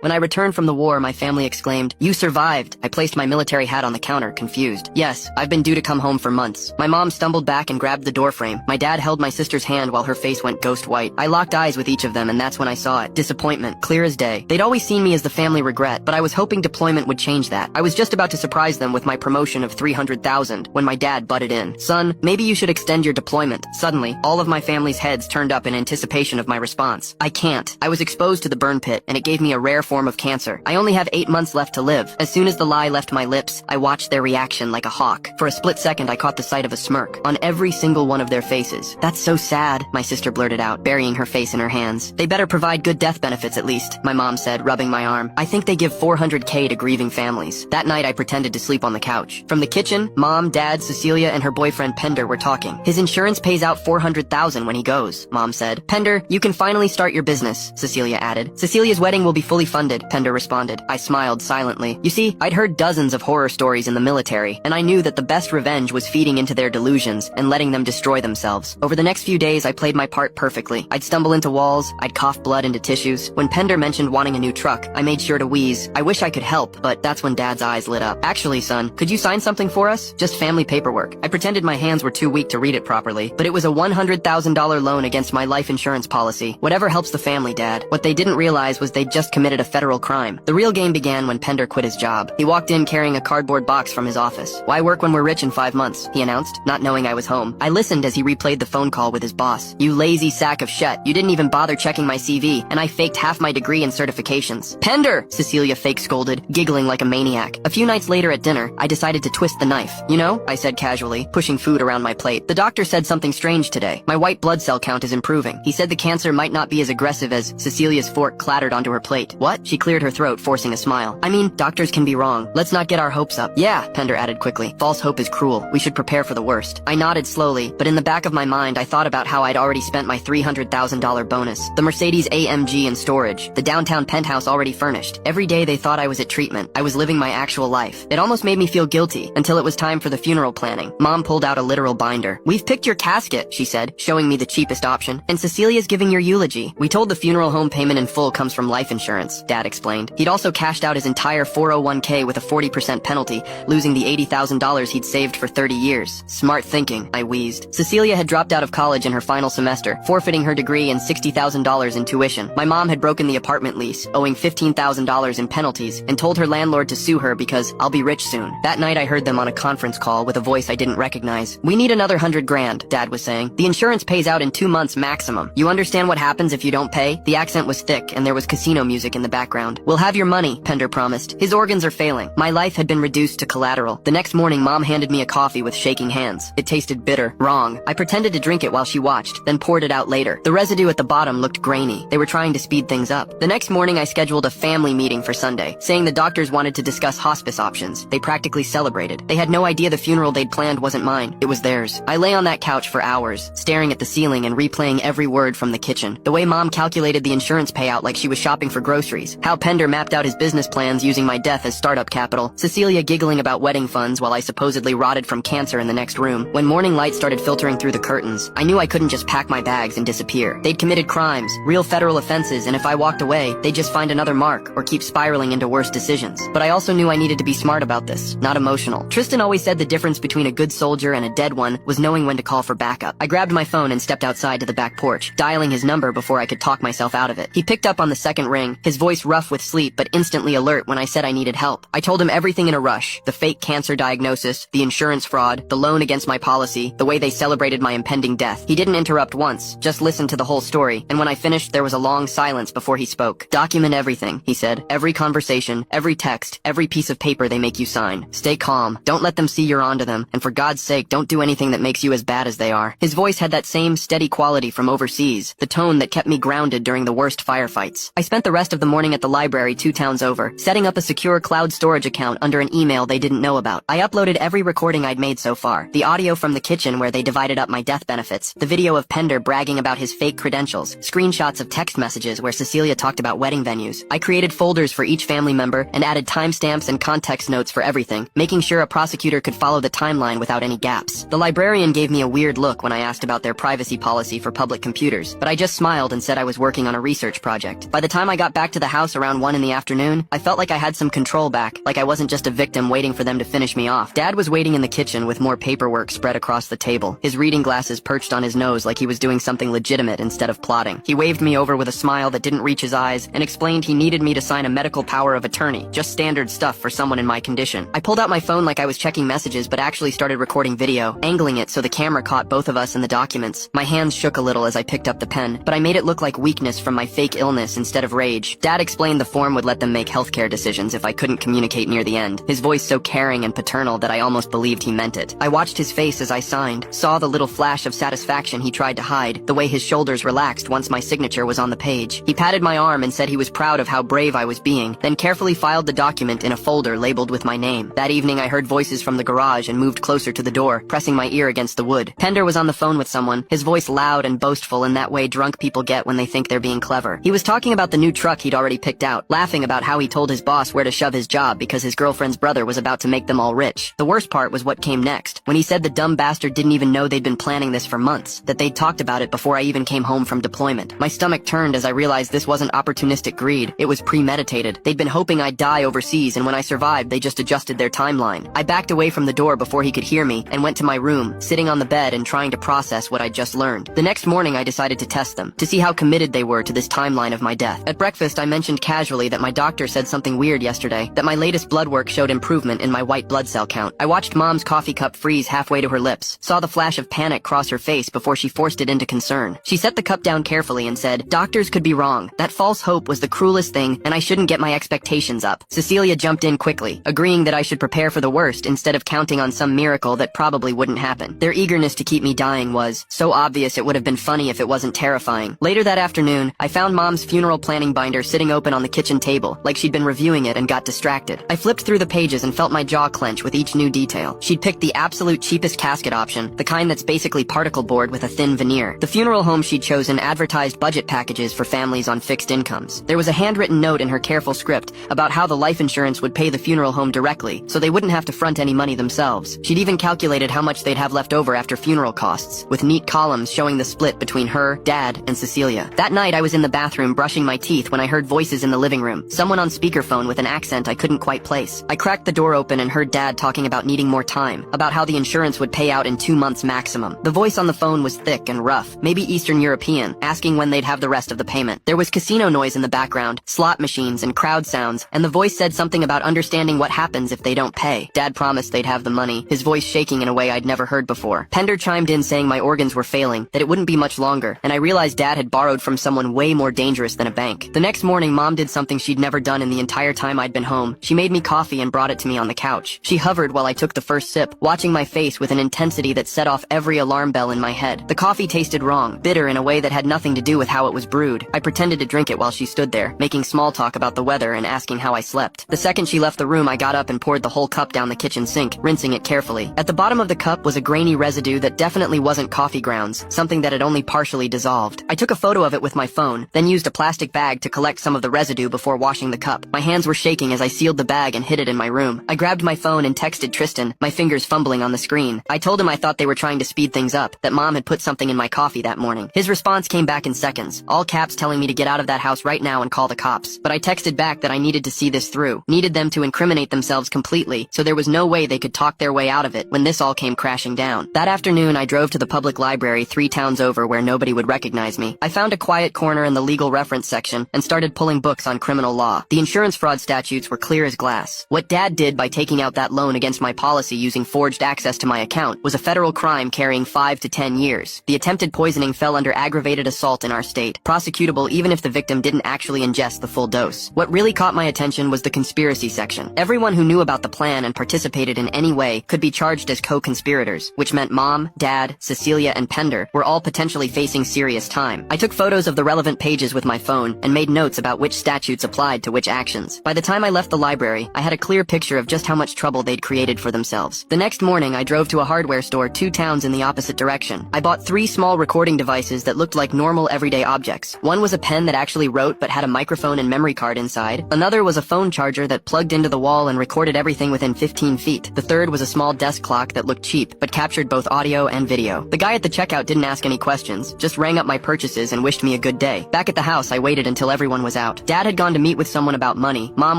When I returned from the war, my family exclaimed, "You survived!" I placed my military hat on the counter, confused. Yes, I've been due to come home for months. My mom stumbled back and grabbed the doorframe. My dad held my sister's hand while her face went ghost white. I locked eyes with each of them, and that's when I saw it. Disappointment, clear as day. They'd always seen me as the family regret, but I was hoping deployment would change that. I was just about to surprise them with my promotion of 300,000 when my dad butted in. "Son, maybe you should extend your deployment." Suddenly, all of my family's heads turned up in anticipation of my response. I can't. I was exposed to the burn pit, and it gave me a rare form of cancer. I only have 8 months left to live. As soon as the lie left my lips, I watched their reaction like a hawk. For a split second, I caught the sight of a smirk on every single one of their faces. "That's so sad," my sister blurted out, burying her face in her hands. "They better provide good death benefits at least," my mom said, rubbing my arm. "I think they give 400K to grieving families." That night, I pretended to sleep on the couch. From the kitchen, Mom, Dad, Cecilia, and her boyfriend Pender were talking. "His insurance pays out 400,000 when he goes," Mom said. "Pender, you can finally start your business," Cecilia added. "Cecilia's wedding will be fully funded," Pender responded. I smiled silently. You see, I'd heard dozens of horror stories in the military, and I knew that the best revenge was feeding into their delusions and letting them destroy themselves. Over the next few days, I played my part perfectly. I'd stumble into walls, I'd cough blood into tissues. When Pender mentioned wanting a new truck, I made sure to wheeze. I wish I could help, but that's when Dad's eyes lit up. "Actually, son, could you sign something for us? Just family paperwork." I pretended my hands were too weak to read it properly, but it was a $100,000 loan against my life insurance policy. Whatever helps the family, Dad. What they didn't realize was they'd just committed a federal crime. The real game began when Pender quit his job. He walked in carrying a cardboard box from his office. "Why work when we're rich in 5 months?" he announced, not knowing I was home. I listened as he replayed the phone call with his boss. "You lazy sack of shit. You didn't even bother checking my CV, and I faked half my degree and certifications." "Pender!" Cecilia fake scolded, giggling like a maniac. A few nights later at dinner, I decided to twist the knife. "You know," I said casually, pushing food around my plate, "the doctor said something strange today. My white blood cell count is improving. He said the cancer might not be as aggressive as..." Cecilia's fork clattered onto her plate. "What?" She cleared her throat, forcing a smile. "I mean, doctors can be wrong. Let's not get our hopes up." "Yeah," Pender added quickly. "False hope is cruel. We should prepare for the worst." I nodded slowly, but in the back of my mind I thought about how I'd already spent my $300,000 bonus. The Mercedes AMG in storage. The downtown penthouse already furnished. Every day they thought I was at treatment. I was living my actual life. It almost made me feel guilty, until it was time for the funeral planning. Mom pulled out a literal binder. "We've picked your casket," she said, showing me the cheapest option. "And Cecilia's giving your eulogy. We told the funeral home payment in full comes from life insurance," Dad explained. He'd also cashed out his entire 401k with a 40% penalty, losing the $80,000 he'd saved for 30 years. Smart thinking, I wheezed. Cecilia had dropped out of college in her final semester, forfeiting her degree and $60,000 in tuition. My mom had broken the apartment lease, owing $15,000 in penalties, and told her landlord to sue her because I'll be rich soon. That night I heard them on a conference call with a voice I didn't recognize. "We need another 100 grand, Dad was saying. "The insurance pays out in 2 months maximum. You understand what happens if you don't pay?" The accent was thick, and there was casino music in the background. "We'll have your money," Pender promised. "His organs are failing." My life had been reduced to collateral. The next morning, Mom handed me a coffee with shaking hands. It tasted bitter. Wrong. I pretended to drink it while she watched, then poured it out later. The residue at the bottom looked grainy. They were trying to speed things up. The next morning, I scheduled a family meeting for Sunday, saying the doctors wanted to discuss hospice options. They practically celebrated. They had no idea the funeral they'd planned wasn't mine. It was theirs. I lay on that couch for hours, staring at the ceiling and replaying every word from the kitchen. The way Mom calculated the insurance payout like she was shopping for groceries. How Pender mapped out his business plans using my death as startup capital. Cecilia giggling about wedding funds while I supposedly rotted from cancer in the next room. When morning light started filtering through the curtains, I knew I couldn't just pack my bags and disappear. They'd committed crimes, real federal offenses, and if I walked away, they'd just find another mark or keep spiraling into worse decisions. But I also knew I needed to be smart about this, not emotional. Tristan always said the difference between a good soldier and a dead one was knowing when to call for backup. I grabbed my phone and stepped outside to the back porch, dialing his number before I could talk myself out of it. He picked up on the second ring, his voice rough with sleep but instantly alert when I said I needed help. I told him everything in a rush. The fake cancer diagnosis, the insurance fraud, the loan against my policy, the way they celebrated my impending death. He didn't interrupt once, just listened to the whole story, and when I finished there was a long silence before he spoke. "Document everything," he said. "Every conversation, every text, every piece of paper they make you sign. Stay calm. Don't let them see you're onto them, and for God's sake don't do anything that makes you as bad as they are." His voice had that same steady quality from overseas, the tone that kept me grounded during the worst firefights. I spent the rest of the morning at the library 2 towns over, setting up a secure cloud storage account under an email they didn't know about. I uploaded every recording I'd made so far. The audio from the kitchen where they divided up my death benefits, the video of Pender bragging about his fake credentials, screenshots of text messages where Cecilia talked about wedding venues. I created folders for each family member and added timestamps and context notes for everything, making sure a prosecutor could follow the timeline without any gaps. The librarian gave me a weird look when I asked about their privacy policy for public computers, but I just smiled and said I was working on a research project. By the time I got back to the the house around 1 in the afternoon, I felt like I had some control back, like I wasn't just a victim waiting for them to finish me off. Dad was waiting in the kitchen with more paperwork spread across the table, his reading glasses perched on his nose like he was doing something legitimate instead of plotting. He waved me over with a smile that didn't reach his eyes and explained he needed me to sign a medical power of attorney, just standard stuff for someone in my condition. I pulled out my phone like I was checking messages but actually started recording video, angling it so the camera caught both of us in the documents. My hands shook a little as I picked up the pen, but I made it look like weakness from my fake illness instead of rage. Dad explained the form would let them make healthcare decisions if I couldn't communicate near the end, his voice so caring and paternal that I almost believed he meant it. I watched his face as I signed, saw the little flash of satisfaction he tried to hide, the way his shoulders relaxed once my signature was on the page. He patted my arm and said he was proud of how brave I was being, then carefully filed the document in a folder labeled with my name. That evening I heard voices from the garage and moved closer to the door, pressing my ear against the wood. Pender was on the phone with someone, his voice loud and boastful in that way drunk people get when they think they're being clever. He was talking about the new truck he'd already picked out, laughing about how he told his boss where to shove his job because his girlfriend's brother was about to make them all rich. The worst part was what came next, when he said the dumb bastard didn't even know they'd been planning this for months, that they'd talked about it before I even came home from deployment. My stomach turned as I realized this wasn't opportunistic greed, it was premeditated. They'd been hoping I'd die overseas, and when I survived they just adjusted their timeline. I backed away from the door before he could hear me and went to my room, sitting on the bed and trying to process what I'd just learned. The next morning I decided to test them, to see how committed they were to this timeline of my death. At breakfast I mentioned casually that my doctor said something weird yesterday, that my latest blood work showed improvement in my white blood cell count. I watched Mom's coffee cup freeze halfway to her lips, saw the flash of panic cross her face before she forced it into concern. She set the cup down carefully and said, "Doctors could be wrong. That false hope was the cruelest thing, and I shouldn't get my expectations up." Cecilia jumped in quickly, agreeing that I should prepare for the worst instead of counting on some miracle that probably wouldn't happen. Their eagerness to keep me dying was so obvious it would have been funny if it wasn't terrifying. Later that afternoon, I found Mom's funeral planning binder sitting open on the kitchen table, like she'd been reviewing it and got distracted. I flipped through the pages and felt my jaw clench with each new detail. She'd picked the absolute cheapest casket option, the kind that's basically particle board with a thin veneer. The funeral home she'd chosen advertised budget packages for families on fixed incomes. There was a handwritten note in her careful script about how the life insurance would pay the funeral home directly, so they wouldn't have to front any money themselves. She'd even calculated how much they'd have left over after funeral costs, with neat columns showing the split between her, Dad, and Cecilia. That night I was in the bathroom brushing my teeth when I heard voices in the living room, someone on speakerphone with an accent I couldn't quite place. I cracked the door open and heard Dad talking about needing more time, about how the insurance would pay out in 2 months maximum. The voice on the phone was thick and rough, maybe Eastern European, asking when they'd have the rest of the payment. There was casino noise in the background, slot machines and crowd sounds, and the voice said something about understanding what happens if they don't pay. Dad promised they'd have the money, his voice shaking in a way I'd never heard before. Pender chimed in saying my organs were failing, that it wouldn't be much longer, and I realized Dad had borrowed from someone way more dangerous than a bank. The next morning Mom did something she'd never done in the entire time I'd been home. She made me coffee and brought it to me on the couch. She hovered while I took the first sip, watching my face with an intensity that set off every alarm bell in my head. The coffee tasted wrong, bitter in a way that had nothing to do with how it was brewed. I pretended to drink it while she stood there, making small talk about the weather and asking how I slept. The second she left the room I got up and poured the whole cup down the kitchen sink, rinsing it carefully. At the bottom of the cup was a grainy residue that definitely wasn't coffee grounds, something that had only partially dissolved. I took a photo of it with my phone, then used a plastic bag to collect some of the residue before washing the cup. My hands were shaking as I sealed the bag and hid it in my room. I grabbed my phone and texted Tristan, my fingers fumbling on the screen. I told him I thought they were trying to speed things up, that Mom had put something in my coffee that morning. His response came back in seconds, all caps telling me to get out of that house right now and call the cops. But I texted back that I needed to see this through, needed them to incriminate themselves completely, so there was no way they could talk their way out of it when this all came crashing down. That afternoon I drove to the public library 3 towns over where nobody would recognize me. I found a quiet corner in the legal reference section and started pulling books on criminal law. The insurance fraud statutes were clear as glass. What Dad did by taking out that loan against my policy using forged access to my account was a federal crime carrying 5 to 10 years. The attempted poisoning fell under aggravated assault in our state, prosecutable even if the victim didn't actually ingest the full dose. What really caught my attention was the conspiracy section. Everyone who knew about the plan and participated in any way could be charged as co-conspirators, which meant Mom, Dad, Cecilia, and Pender were all potentially facing serious time. I took photos of the relevant pages with my phone and made notes about which statutes applied to which actions. By the time I left the library, I had a clear picture of just how much trouble they'd created for themselves. The next morning, I drove to a hardware store 2 towns in the opposite direction. I bought 3 small recording devices that looked like normal everyday objects. One was a pen that actually wrote but had a microphone and memory card inside. Another was a phone charger that plugged into the wall and recorded everything within 15 feet. The third was a small desk clock that looked cheap but captured both audio and video. The guy at the checkout didn't ask any questions, just rang up my purchases and wished me a good day. Back at the house, I waited until everyone was was out. Dad had gone to meet with someone about money, Mom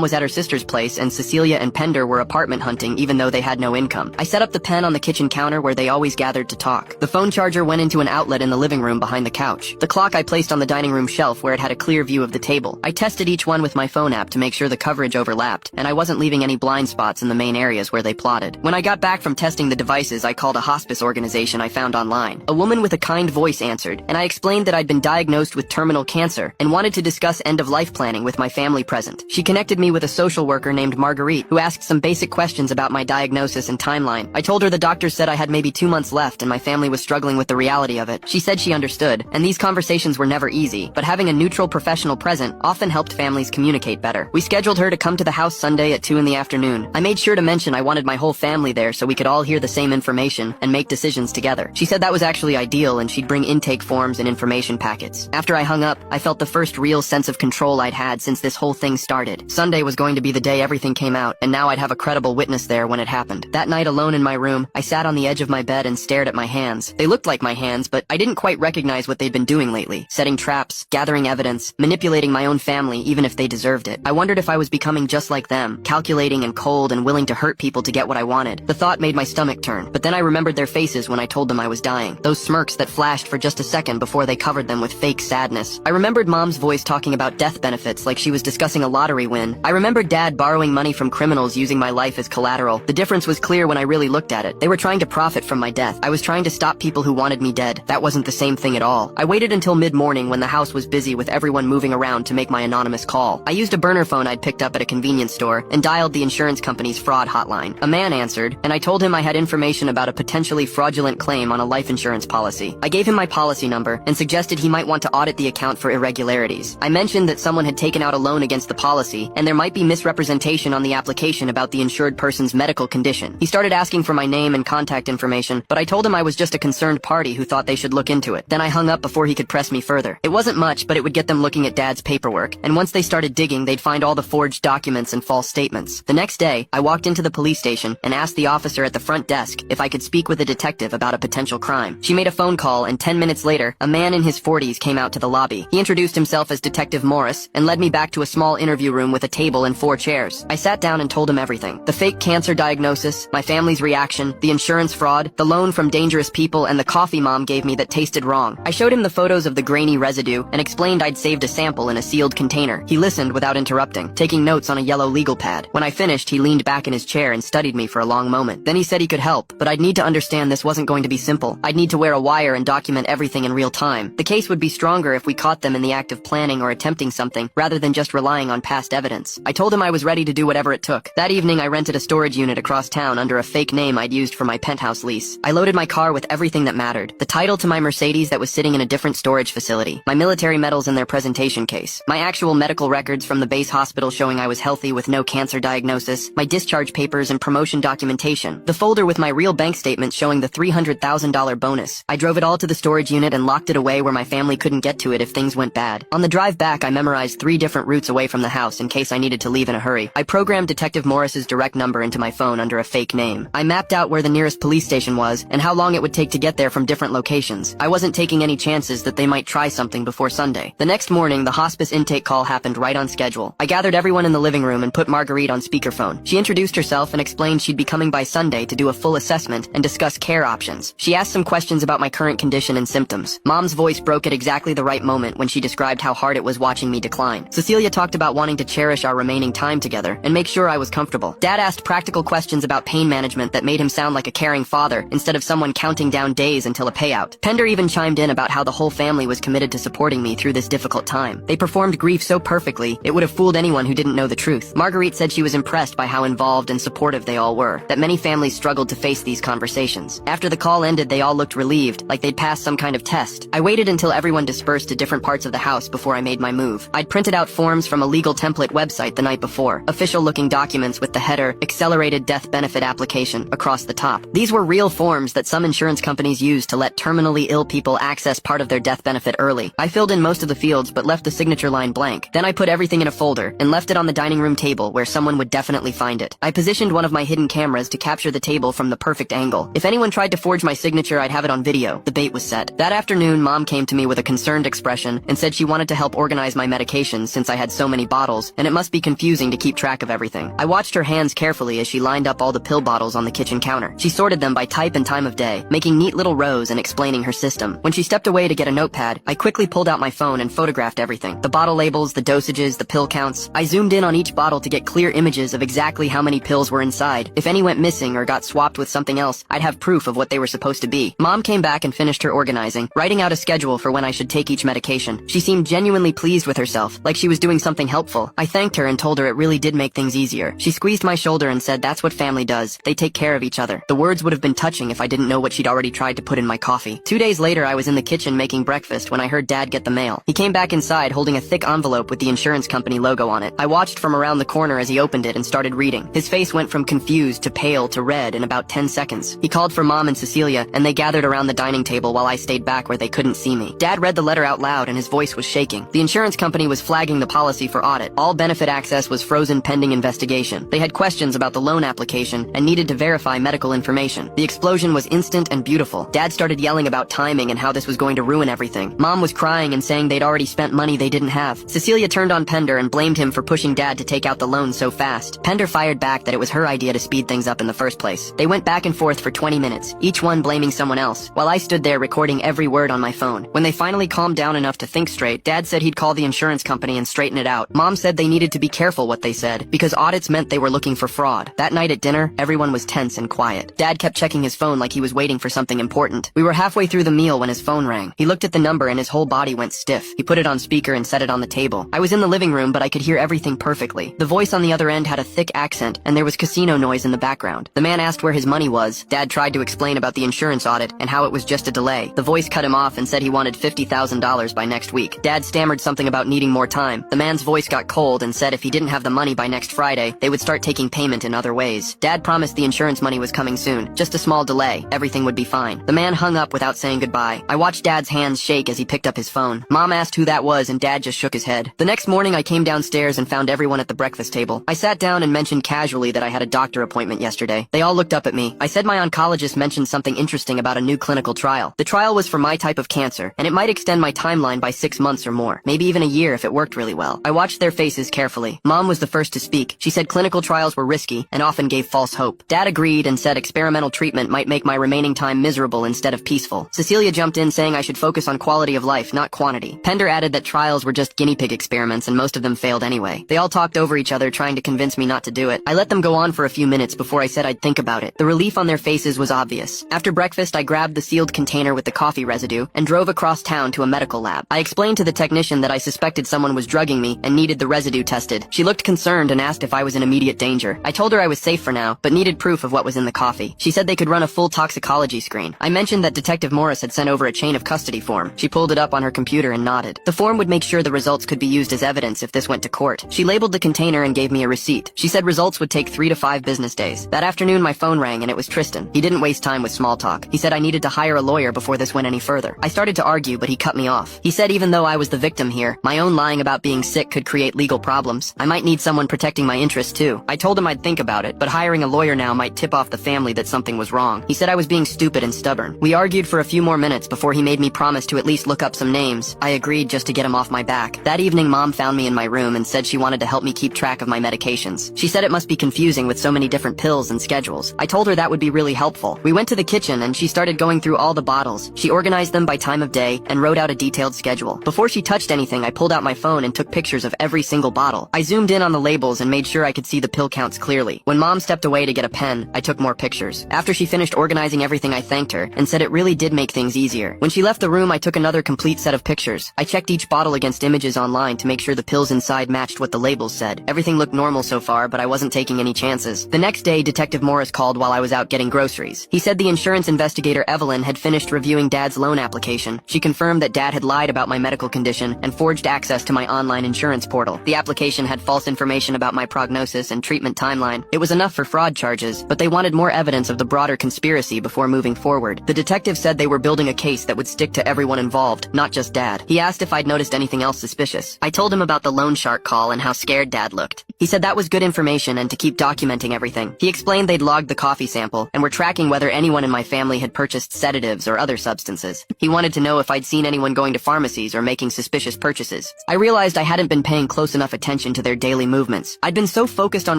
was at her sister's place, and Cecilia and Pender were apartment hunting even though they had no income. I set up the pen on the kitchen counter where they always gathered to talk. The phone charger went into an outlet in the living room behind the couch. The clock I placed on the dining room shelf where it had a clear view of the table. I tested each one with my phone app to make sure the coverage overlapped, and I wasn't leaving any blind spots in the main areas where they plotted. When I got back from testing the devices, I called a hospice organization I found online. A woman with a kind voice answered, and I explained that I'd been diagnosed with terminal cancer and wanted to discuss end-of-life planning with my family present. She connected me with a social worker named Marguerite, who asked some basic questions about my diagnosis and timeline. I told her the doctor said I had maybe 2 months left and my family was struggling with the reality of it. She said she understood, and these conversations were never easy, but having a neutral professional present often helped families communicate better. We scheduled her to come to the house Sunday at 2 in the afternoon. I made sure to mention I wanted my whole family there so we could all hear the same information and make decisions together. She said that was actually ideal and she'd bring intake forms and information packets. After I hung up, I felt the first real sense of control I'd had since this whole thing started. Sunday was going to be the day everything came out, and now I'd have a credible witness there when it happened. That night alone in my room, I sat on the edge of my bed and stared at my hands. They looked like my hands, but I didn't quite recognize what they'd been doing lately. Setting traps, gathering evidence, manipulating my own family even if they deserved it. I wondered if I was becoming just like them, calculating and cold and willing to hurt people to get what I wanted. The thought made my stomach turn, but then I remembered their faces when I told them I was dying. Those smirks that flashed for just a second before they covered them with fake sadness. I remembered Mom's voice talking about death benefits like she was discussing a lottery win. I remembered Dad borrowing money from criminals using my life as collateral. The difference was clear when I really looked at it. They were trying to profit from my death. I was trying to stop people who wanted me dead. That wasn't the same thing at all. I waited until mid-morning when the house was busy with everyone moving around to make my anonymous call. I used a burner phone I'd picked up at a convenience store and dialed the insurance company's fraud hotline. A man answered, and I told him I had information about a potentially fraudulent claim on a life insurance policy. I gave him my policy number and suggested he might want to audit the account for irregularities. I mentioned that someone had taken out a loan against the policy and there might be misrepresentation on the application about the insured person's medical condition. He started asking for my name and contact information, but I told him I was just a concerned party who thought they should look into it. Then I hung up before he could press me further. It wasn't much, but it would get them looking at Dad's paperwork, and once they started digging, they'd find all the forged documents and false statements. The next day, I walked into the police station and asked the officer at the front desk if I could speak with a detective about a potential crime. She made a phone call, and 10 minutes later, a man in his 40s came out to the lobby. He introduced himself as Detective Morris and led me back to a small interview room with a table and 4 chairs. I sat down and told him everything. The fake cancer diagnosis, my family's reaction, the insurance fraud, the loan from dangerous people, and the coffee Mom gave me that tasted wrong. I showed him the photos of the grainy residue and explained I'd saved a sample in a sealed container. He listened without interrupting, taking notes on a yellow legal pad. When I finished, he leaned back in his chair and studied me for a long moment. Then he said he could help, but I'd need to understand this wasn't going to be simple. I'd need to wear a wire and document everything in real time. The case would be stronger if we caught them in the act of planning or attempting something, rather than just relying on past evidence. I told him I was ready to do whatever it took. That evening, I rented a storage unit across town under a fake name I'd used for my penthouse lease. I loaded my car with everything that mattered. The title to my Mercedes that was sitting in a different storage facility, my military medals in their presentation case, my actual medical records from the base hospital showing I was healthy with no cancer diagnosis, my discharge papers and promotion documentation, the folder with my real bank statements showing the $300,000 bonus. I drove it all to the storage unit and locked it away where my family couldn't get to it if things went bad. On the drive back, I memorized 3 different routes away from the house in case I needed to leave in a hurry. I programmed Detective Morris's direct number into my phone under a fake name. I mapped out where the nearest police station was and how long it would take to get there from different locations. I wasn't taking any chances that they might try something before Sunday. The next morning, the hospice intake call happened right on schedule. I gathered everyone in the living room and put Marguerite on speakerphone. She introduced herself and explained she'd be coming by Sunday to do a full assessment and discuss care options. She asked some questions about my current condition and symptoms. Mom's voice broke at exactly the right moment when she described how hard it was watching me decline. Cecilia talked about wanting to cherish our remaining time together and make sure I was comfortable. Dad asked practical questions about pain management that made him sound like a caring father instead of someone counting down days until a payout. Pender even chimed in about how the whole family was committed to supporting me through this difficult time. They performed grief so perfectly, it would have fooled anyone who didn't know the truth. Marguerite said she was impressed by how involved and supportive they all were, that many families struggled to face these conversations. After the call ended, they all looked relieved, like they'd passed some kind of test. I waited until everyone dispersed to different parts of the house before I made my move. I'd printed out forms from a legal template website the night before, official-looking documents with the header, Accelerated Death Benefit Application, across the top. These were real forms that some insurance companies use to let terminally ill people access part of their death benefit early. I filled in most of the fields but left the signature line blank. Then I put everything in a folder and left it on the dining room table where someone would definitely find it. I positioned one of my hidden cameras to capture the table from the perfect angle. If anyone tried to forge my signature, I'd have it on video. The bait was set. That afternoon, Mom came to me with a concerned expression and said she wanted to help organize my medications since I had so many bottles, and it must be confusing to keep track of everything. I watched her hands carefully as she lined up all the pill bottles on the kitchen counter. She sorted them by type and time of day, making neat little rows and explaining her system. When she stepped away to get a notepad, I quickly pulled out my phone and photographed everything. The bottle labels, the dosages, the pill counts. I zoomed in on each bottle to get clear images of exactly how many pills were inside. If any went missing or got swapped with something else, I'd have proof of what they were supposed to be. Mom came back and finished her organizing, writing out a schedule for when I should take each medication. She seemed genuinely pleased with herself, like she was doing something helpful. I thanked her and told her it really did make things easier. She squeezed my shoulder and said that's what family does. They take care of each other. The words would have been touching if I didn't know what she'd already tried to put in my coffee. 2 days later, I was in the kitchen making breakfast when I heard Dad get the mail. He came back inside holding a thick envelope with the insurance company logo on it. I watched from around the corner as he opened it and started reading. His face went from confused to pale to red in about 10 seconds. He called for Mom and Cecilia, and they gathered around the dining table while I stayed back where they couldn't see me. Dad read the letter out loud and his voice was shaking. The insurance company was flagging the policy for audit. All benefit access was frozen pending investigation. They had questions about the loan application and needed to verify medical information. The explosion was instant and beautiful. Dad started yelling about timing and how this was going to ruin everything. Mom was crying and saying they'd already spent money they didn't have. Cecilia turned on Pender and blamed him for pushing Dad to take out the loan so fast. Pender fired back that it was her idea to speed things up in the first place. They went back and forth for 20 minutes, each one blaming someone else, while I stood there recording every word on my phone. When they finally calmed down enough to think straight, Dad said he'd call the insurance company and straighten it out. Mom said they needed to be careful what they said, because audits meant they were looking for fraud. That night at dinner, everyone was tense and quiet. Dad kept checking his phone like he was waiting for something important. We were halfway through the meal when his phone rang. He looked at the number and his whole body went stiff. He put it on speaker and set it on the table. I was in the living room, but I could hear everything perfectly. The voice on the other end had a thick accent, and there was casino noise in the background. The man asked where his money was. Dad tried to explain about the insurance audit and how it was just a delay. The voice cut him off and said he wanted $50,000 by next week. Dad stammered something about needing more time. The man's voice got cold and said if he didn't have the money by next Friday, they would start taking payment in other ways. Dad promised the insurance money was coming soon. Just a small delay. Everything would be fine. The man hung up without saying goodbye. I watched Dad's hands shake as he picked up his phone. Mom asked who that was and Dad just shook his head. The next morning I came downstairs and found everyone at the breakfast table. I sat down and mentioned casually that I had a doctor appointment yesterday. They all looked up at me. I said my oncologist mentioned something interesting about a new clinical trial. The trial was for my type of cancer, and it might extend my timeline by 6 months or more, maybe even a year if it worked really well. I watched their faces carefully. Mom was the first to speak. She said clinical trials were risky and often gave false hope. Dad agreed and said experimental treatment might make my remaining time miserable instead of peaceful. Cecilia jumped in saying I should focus on quality of life, not quantity. Pender added that trials were just guinea pig experiments and most of them failed anyway. They all talked over each other trying to convince me not to do it. I let them go on for a few minutes before I said I'd think about it. The relief on their faces was obvious. After breakfast, I grabbed the sealed container with the coffee residue and drove across town to a medical lab. I explained to the technician that I suspected someone was drugging me and needed the residue tested. She looked concerned and asked if I was in immediate danger. I told her I was safe for now, but needed proof of what was in the coffee. She said they could run a full toxicology screen. I mentioned that Detective Morris had sent over a chain of custody form. She pulled it up on her computer and nodded. The form would make sure the results could be used as evidence if this went to court. She labeled the container and gave me a receipt. She said results would take 3 to 5 business days. That afternoon, my phone rang and it was Tristan. He didn't waste time with small talk. He said I needed to hire a lawyer before this went any further. I started to argue, but he cut me off. He said even though I was the victim here, my own lying about being sick could create legal problems. I might need someone protecting my interests too. I told him I'd think about it, but hiring a lawyer now might tip off the family that something was wrong. He said I was being stupid and stubborn. We argued for a few more minutes before he made me promise to at least look up some names. I agreed just to get him off my back. That evening, Mom found me in my room and said she wanted to help me keep track of my medications. She said it must be confusing with so many different pills and schedules. I told her that would be really helpful. We went to the kitchen and she started going through all the bottles. She organized them by time of day and wrote out a detailed schedule. Before she touched anything, I pulled out my phone and took pictures of every single bottle. I zoomed in on the labels and made sure I could see the pill counts clearly. When Mom stepped away to get a pen, I took more pictures. After she finished organizing everything, I thanked her and said it really did make things easier. When she left the room, I took another complete set of pictures. I checked each bottle against images online to make sure the pills inside matched what the labels said. Everything looked normal so far, but I wasn't taking any chances. The next day, Detective Morris called while I was out getting groceries. He said the insurance investigator Evelyn had finished reviewing Dad's loan application. She confirmed that Dad had lied about my medical condition and forged access to my online insurance portal. The application had false information about my prognosis and treatment timeline. It was enough for fraud charges, but they wanted more evidence of the broader conspiracy before moving forward. The detective said they were building a case that would stick to everyone involved, not just Dad. He asked if I'd noticed anything else suspicious. I told him about the loan shark call and how scared Dad looked. He said that was good information and to keep documenting everything. He explained they'd logged the coffee sample and were tracking whether anyone in my family had purchased sedatives or other substances. He wanted to know if I'd seen anyone going to pharmacies or making suspicious purchases. faces. I realized I hadn't been paying close enough attention to their daily movements. I'd been so focused on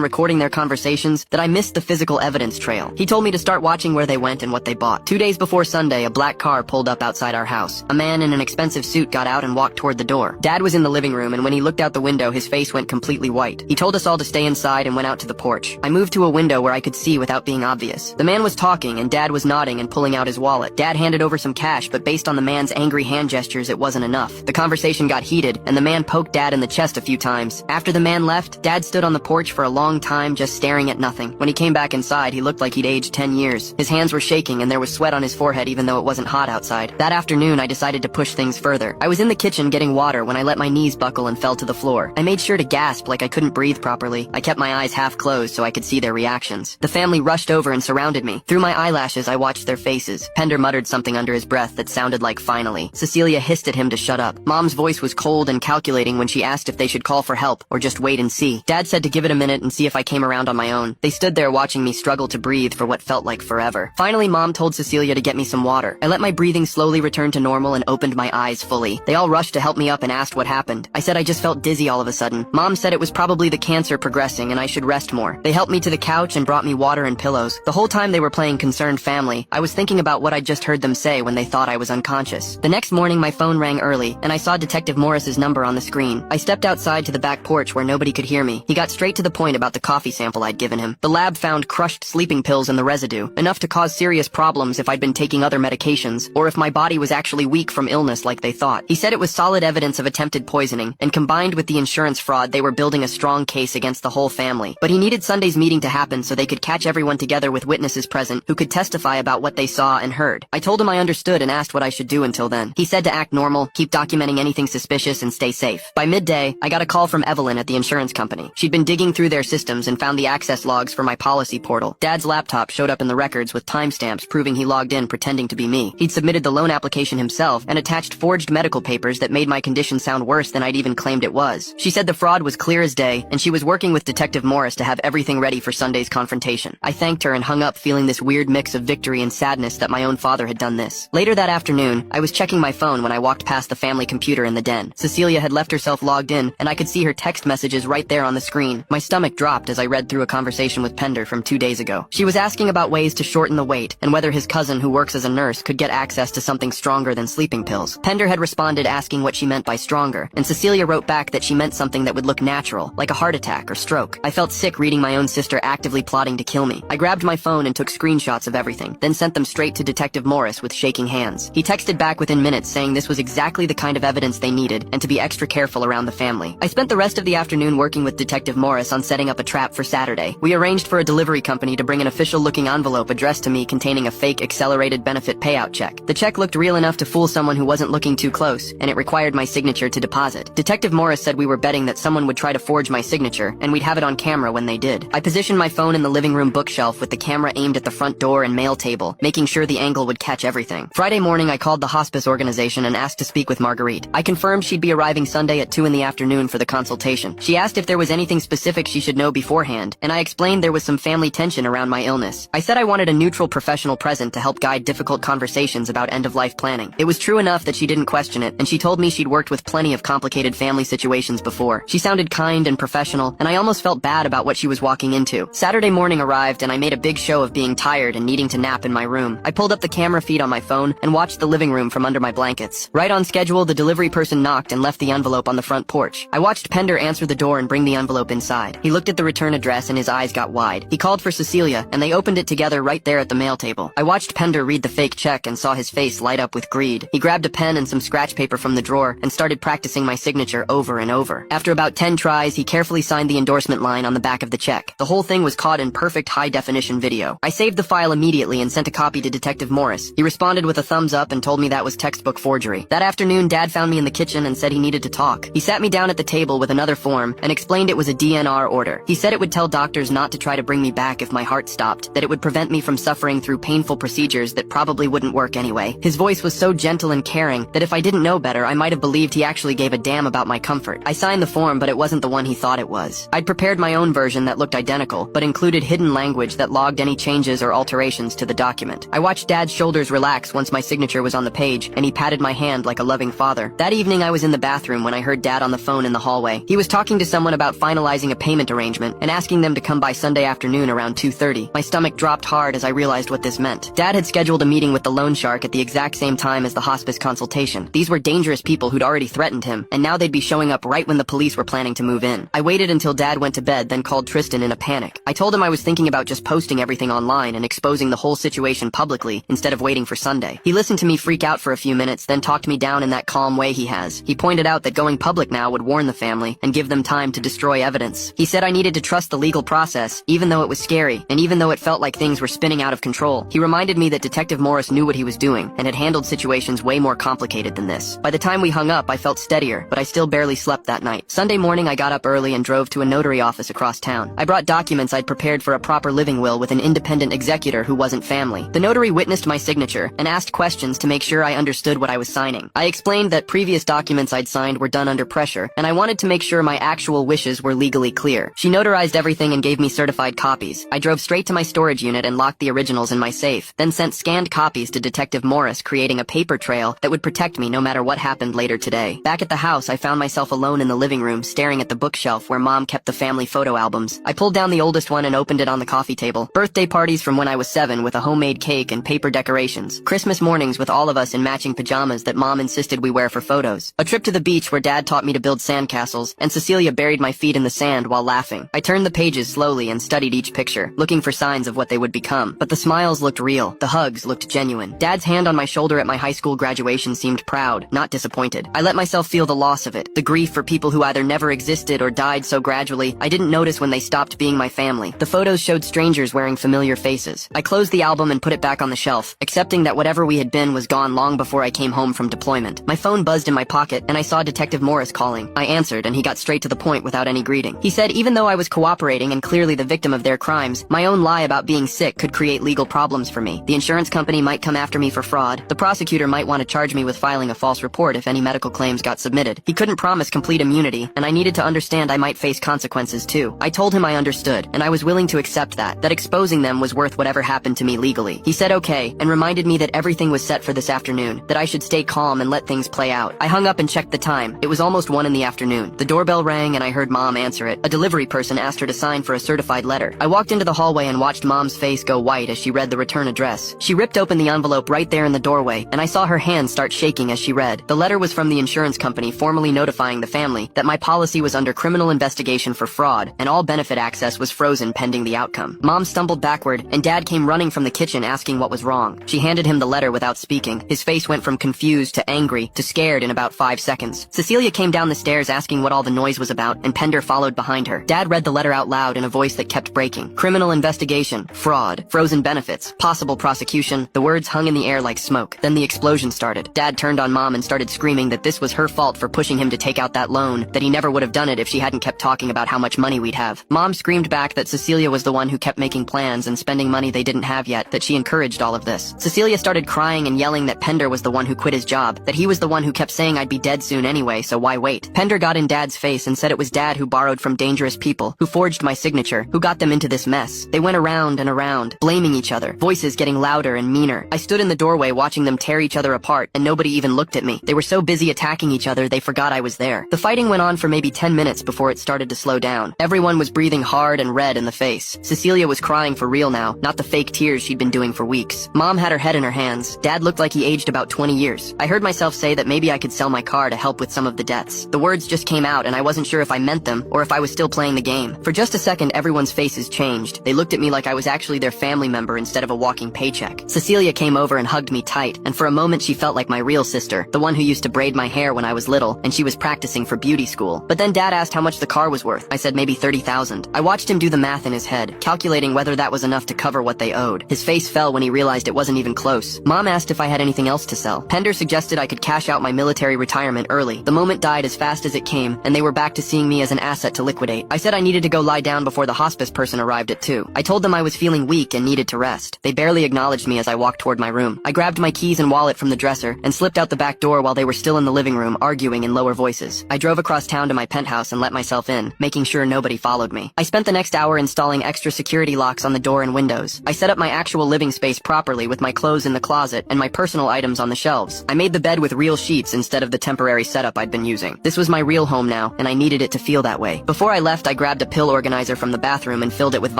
recording their conversations that I missed the physical evidence trail. He told me to start watching where they went and what they bought. 2 days before Sunday, a black car pulled up outside our house. A man in an expensive suit got out and walked toward the door. Dad was in the living room, and when he looked out the window, his face went completely white. He told us all to stay inside and went out to the porch. I moved to a window where I could see without being obvious. The man was talking, and Dad was nodding and pulling out his wallet. Dad handed over some cash, but based on the man's angry hand gestures, it wasn't enough. The conversation got heated, and the man poked Dad in the chest a few times. After the man left, Dad stood on the porch for a long time just staring at nothing. When he came back inside, he looked like he'd aged 10 years. His hands were shaking, and there was sweat on his forehead even though it wasn't hot outside. That afternoon, I decided to push things further. I was in the kitchen getting water when I let my knees buckle and fell to the floor. I made sure to gasp like I couldn't breathe properly. I kept my eyes half closed so I could see their reactions. The family rushed over and surrounded me. Through my eyelashes, I watched their faces. Pender muttered something under his breath that sounded like finally. Cecilia hissed at him to shut up. Mom's voice was cold and calculating when she asked if they should call for help or just wait and see. Dad said to give it a minute and see if I came around on my own. They stood there watching me struggle to breathe for what felt like forever. Finally, Mom told Cecilia to get me some water. I let my breathing slowly return to normal and opened my eyes fully. They all rushed to help me up and asked what happened. I said I just felt dizzy all of a sudden. Mom said it was probably the cancer progressing and I should rest more. They helped me to the couch and brought me water and pillows. The whole time they were playing concerned family, I was thinking about what I'd just heard them say when they thought I was unconscious. The next morning my phone rang early and I saw Detective Morris's number on the screen. I stepped outside to the back porch where nobody could hear me. He got straight to the point about the coffee sample I'd given him. The lab found crushed sleeping pills in the residue, enough to cause serious problems if I'd been taking other medications, or if my body was actually weak from illness like they thought. He said it was solid evidence of attempted poisoning, and combined with the insurance fraud, they were building a strong case against the whole family. But he needed Sunday's meeting to happen so they could catch everyone together with witnesses present who could testify about what they saw and heard. I told him I understood and asked what I should do until then. He said to act normal, keep documenting anything suspicious, and stay safe. By midday, I got a call from Evelyn at the insurance company. She'd been digging through their systems and found the access logs for my policy portal. Dad's laptop showed up in the records with timestamps proving he logged in pretending to be me. He'd submitted the loan application himself and attached forged medical papers that made my condition sound worse than I'd even claimed it was. She said the fraud was clear as day, and she was working with Detective Morris to have everything ready for Sunday's confrontation. I thanked her and hung up feeling this weird mix of victory and sadness that my own father had done this. Later that afternoon, I was checking my phone when I walked past the family computer in the den. Cecilia had left herself logged in, and I could see her text messages right there on the screen. My stomach dropped as I read through a conversation with Pender from 2 days ago. She was asking about ways to shorten the wait and whether his cousin, who works as a nurse, could get access to something stronger than sleeping pills. Pender had responded asking what she meant by stronger, and Cecilia wrote back that she meant something that would look natural, like a heart attack or stroke. I felt sick reading my own sister actively plotting to kill me. I grabbed my phone and took screenshots of everything, then sent them straight to Detective Morris with shaking hands. He texted back within minutes saying this was exactly the kind of evidence they needed and to be extra careful around the family. I spent the rest of the afternoon working with Detective Morris on setting up a trap for Saturday. We arranged for a delivery company to bring an official-looking envelope addressed to me containing a fake accelerated benefit payout check. The check looked real enough to fool someone who wasn't looking too close, and it required my signature to deposit. Detective Morris said we were betting that someone would try to forge my signature, and we'd have it on camera when they did. I positioned my phone in the living room bookshelf with the camera aimed at the front door and mail table, making sure the angle would catch everything. Friday morning, I called the hospice organization and asked to speak with Marguerite. I confirmed she'd be arriving Sunday at 2 in the afternoon for the consultation. She asked if there was anything specific she should know beforehand, and I explained there was some family tension around my illness. I said I wanted a neutral professional present to help guide difficult conversations about end-of-life planning. It was true enough that she didn't question it, and she told me she'd worked with plenty of complicated family situations before. She sounded kind and professional, and I almost felt bad about what she was walking into. Saturday morning arrived, and I made a big show of being tired and needing to nap in my room. I pulled up the camera feed on my phone and watched the living room from under my blankets. Right on schedule, the delivery person knocked and left the envelope on the front porch. I watched Pender answer the door and bring the envelope inside. He looked at the return address and his eyes got wide. He called for Cecilia, and they opened it together right there at the mail table. I watched Pender read the fake check and saw his face light up with greed. He grabbed a pen and some scratch paper from the drawer and started practicing my signature over and over. After about 10 tries, he carefully signed the endorsement line on the back of the check. The whole thing was caught in perfect high-definition video. I saved the file immediately and sent a copy to Detective Morris. He responded with a thumbs up and told me that was textbook forgery. That afternoon, Dad found me in the kitchen and said he needed to talk. He sat me down at the table with another form and explained it was a DNR order. He said it would tell doctors not to try to bring me back if my heart stopped, that it would prevent me from suffering through painful procedures that probably wouldn't work anyway. His voice was so gentle and caring that if I didn't know better, I might have believed he actually gave a damn about my comfort. I signed the form, but it wasn't the one he thought it was. I'd prepared my own version that looked identical, but included hidden language that logged any changes or alterations to the document. I watched Dad's shoulders relax once my signature was on the page, and he patted my hand like a loving father. That evening, I was was in the bathroom when I heard Dad on the phone in the hallway. He was talking to someone about finalizing a payment arrangement and asking them to come by Sunday afternoon around 2:30. My stomach dropped hard as I realized what this meant. Dad had scheduled a meeting with the loan shark at the exact same time as the hospice consultation. These were dangerous people who'd already threatened him, and now they'd be showing up right when the police were planning to move in. I waited until Dad went to bed, then called Tristan in a panic. I told him I was thinking about just posting everything online and exposing the whole situation publicly instead of waiting for Sunday. He listened to me freak out for a few minutes, then talked me down in that calm way he has. He pointed out that going public now would warn the family and give them time to destroy evidence. He said I needed to trust the legal process, even though it was scary, and even though it felt like things were spinning out of control. He reminded me that Detective Morris knew what he was doing and had handled situations way more complicated than this. By the time we hung up, I felt steadier, but I still barely slept that night. Sunday morning, I got up early and drove to a notary office across town. I brought documents I'd prepared for a proper living will with an independent executor who wasn't family. The notary witnessed my signature and asked questions to make sure I understood what I was signing. I explained that previous documents I'd signed were done under pressure, and I wanted to make sure my actual wishes were legally clear. She notarized everything and gave me certified copies. I drove straight to my storage unit and locked the originals in my safe, then sent scanned copies to Detective Morris, creating a paper trail that would protect me no matter what happened later today. Back at the house, I found myself alone in the living room, staring at the bookshelf where Mom kept the family photo albums. I pulled down the oldest one and opened it on the coffee table. Birthday parties from when I was 7 with a homemade cake and paper decorations. Christmas mornings with all of us in matching pajamas that Mom insisted we wear for photos. A trip to the beach where Dad taught me to build sandcastles, and Cecilia buried my feet in the sand while laughing. I turned the pages slowly and studied each picture, looking for signs of what they would become. But the smiles looked real. The hugs looked genuine. Dad's hand on my shoulder at my high school graduation seemed proud, not disappointed. I let myself feel the loss of it, the grief for people who either never existed or died so gradually I didn't notice when they stopped being my family. The photos showed strangers wearing familiar faces. I closed the album and put it back on the shelf, accepting that whatever we had been was gone long before I came home from deployment. My phone buzzed in my pocket, and I saw Detective Morris calling. I answered, and he got straight to the point without any greeting. He said even though I was cooperating and clearly the victim of their crimes, my own lie about being sick could create legal problems for me. The insurance company might come after me for fraud. The prosecutor might want to charge me with filing a false report if any medical claims got submitted. He couldn't promise complete immunity, and I needed to understand I might face consequences too. I told him I understood, and I was willing to accept that exposing them was worth whatever happened to me legally. He said okay, and reminded me that everything was set for this afternoon, that I should stay calm and let things play out. I hung up and checked the time. It was almost 1 in the afternoon. The doorbell rang and I heard Mom answer it. A delivery person asked her to sign for a certified letter. I walked into the hallway and watched Mom's face go white as she read the return address. She ripped open the envelope right there in the doorway, and I saw her hands start shaking as she read. The letter was from the insurance company formally notifying the family that my policy was under criminal investigation for fraud, and all benefit access was frozen pending the outcome. Mom stumbled backward, and Dad came running from the kitchen asking what was wrong. She handed him the letter without speaking. His face went from confused to angry to scared in about 5 seconds. Cecilia came down the stairs asking what all the noise was about, and Pender followed behind her. Dad read the letter out loud in a voice that kept breaking. Criminal investigation, fraud, frozen benefits, possible prosecution. The words hung in the air like smoke. Then the explosion started. Dad turned on Mom and started screaming that this was her fault for pushing him to take out that loan, that he never would have done it if she hadn't kept talking about how much money we'd have. Mom screamed back that Cecilia was the one who kept making plans and spending money they didn't have yet, that she encouraged all of this. Cecilia started crying and yelling that Pender was the one who quit his job, that he was the one who kept saying I'd be dead soon anyway, so why wait? Pender got in Dad's face and said it was Dad who borrowed from dangerous people, who forged my signature, who got them into this mess. They went around and around, blaming each other, voices getting louder and meaner. I stood in the doorway watching them tear each other apart, and nobody even looked at me. They were so busy attacking each other they forgot I was there. The fighting went on for maybe 10 minutes before it started to slow down. Everyone was breathing hard and red in the face. Cecilia was crying for real now, not the fake tears she'd been doing for weeks. Mom had her head in her hands. Dad looked like he aged about 20 years. I heard myself say that maybe I could sell my car to help with some of the debts. The words just came out and I wasn't sure if I meant them or if I was still playing the game. For just a second, everyone's faces changed. They looked at me like I was actually their family member instead of a walking paycheck. Cecilia came over and hugged me tight, and for a moment she felt like my real sister, the one who used to braid my hair when I was little, and she was practicing for beauty school. But then Dad asked how much the car was worth. I said maybe $30,000. I watched him do the math in his head, calculating whether that was enough to cover what they owed. His face fell when he realized it wasn't even close. Mom asked if I had anything else to sell. Pender suggested I could cash out my military retirement early. The moment died as fast as it came, and they were back to seeing me as an asset to liquidate. I said I needed to go lie down before the hospice person arrived at 2. I told them I was feeling weak and needed to rest. They barely acknowledged me as I walked toward my room. I grabbed my keys and wallet from the dresser and slipped out the back door while they were still in the living room arguing in lower voices. I drove across town to my penthouse and let myself in, making sure nobody followed me. I spent the next hour installing extra security locks on the door and windows. I set up my actual living space properly with my clothes in the closet and my personal items on the shelves. I made the bed with real sheets instead of the temporary setup I'd been using. This was my real home now, and I needed it to feel that way. Before I left, I grabbed a pill organizer from the bathroom and filled it with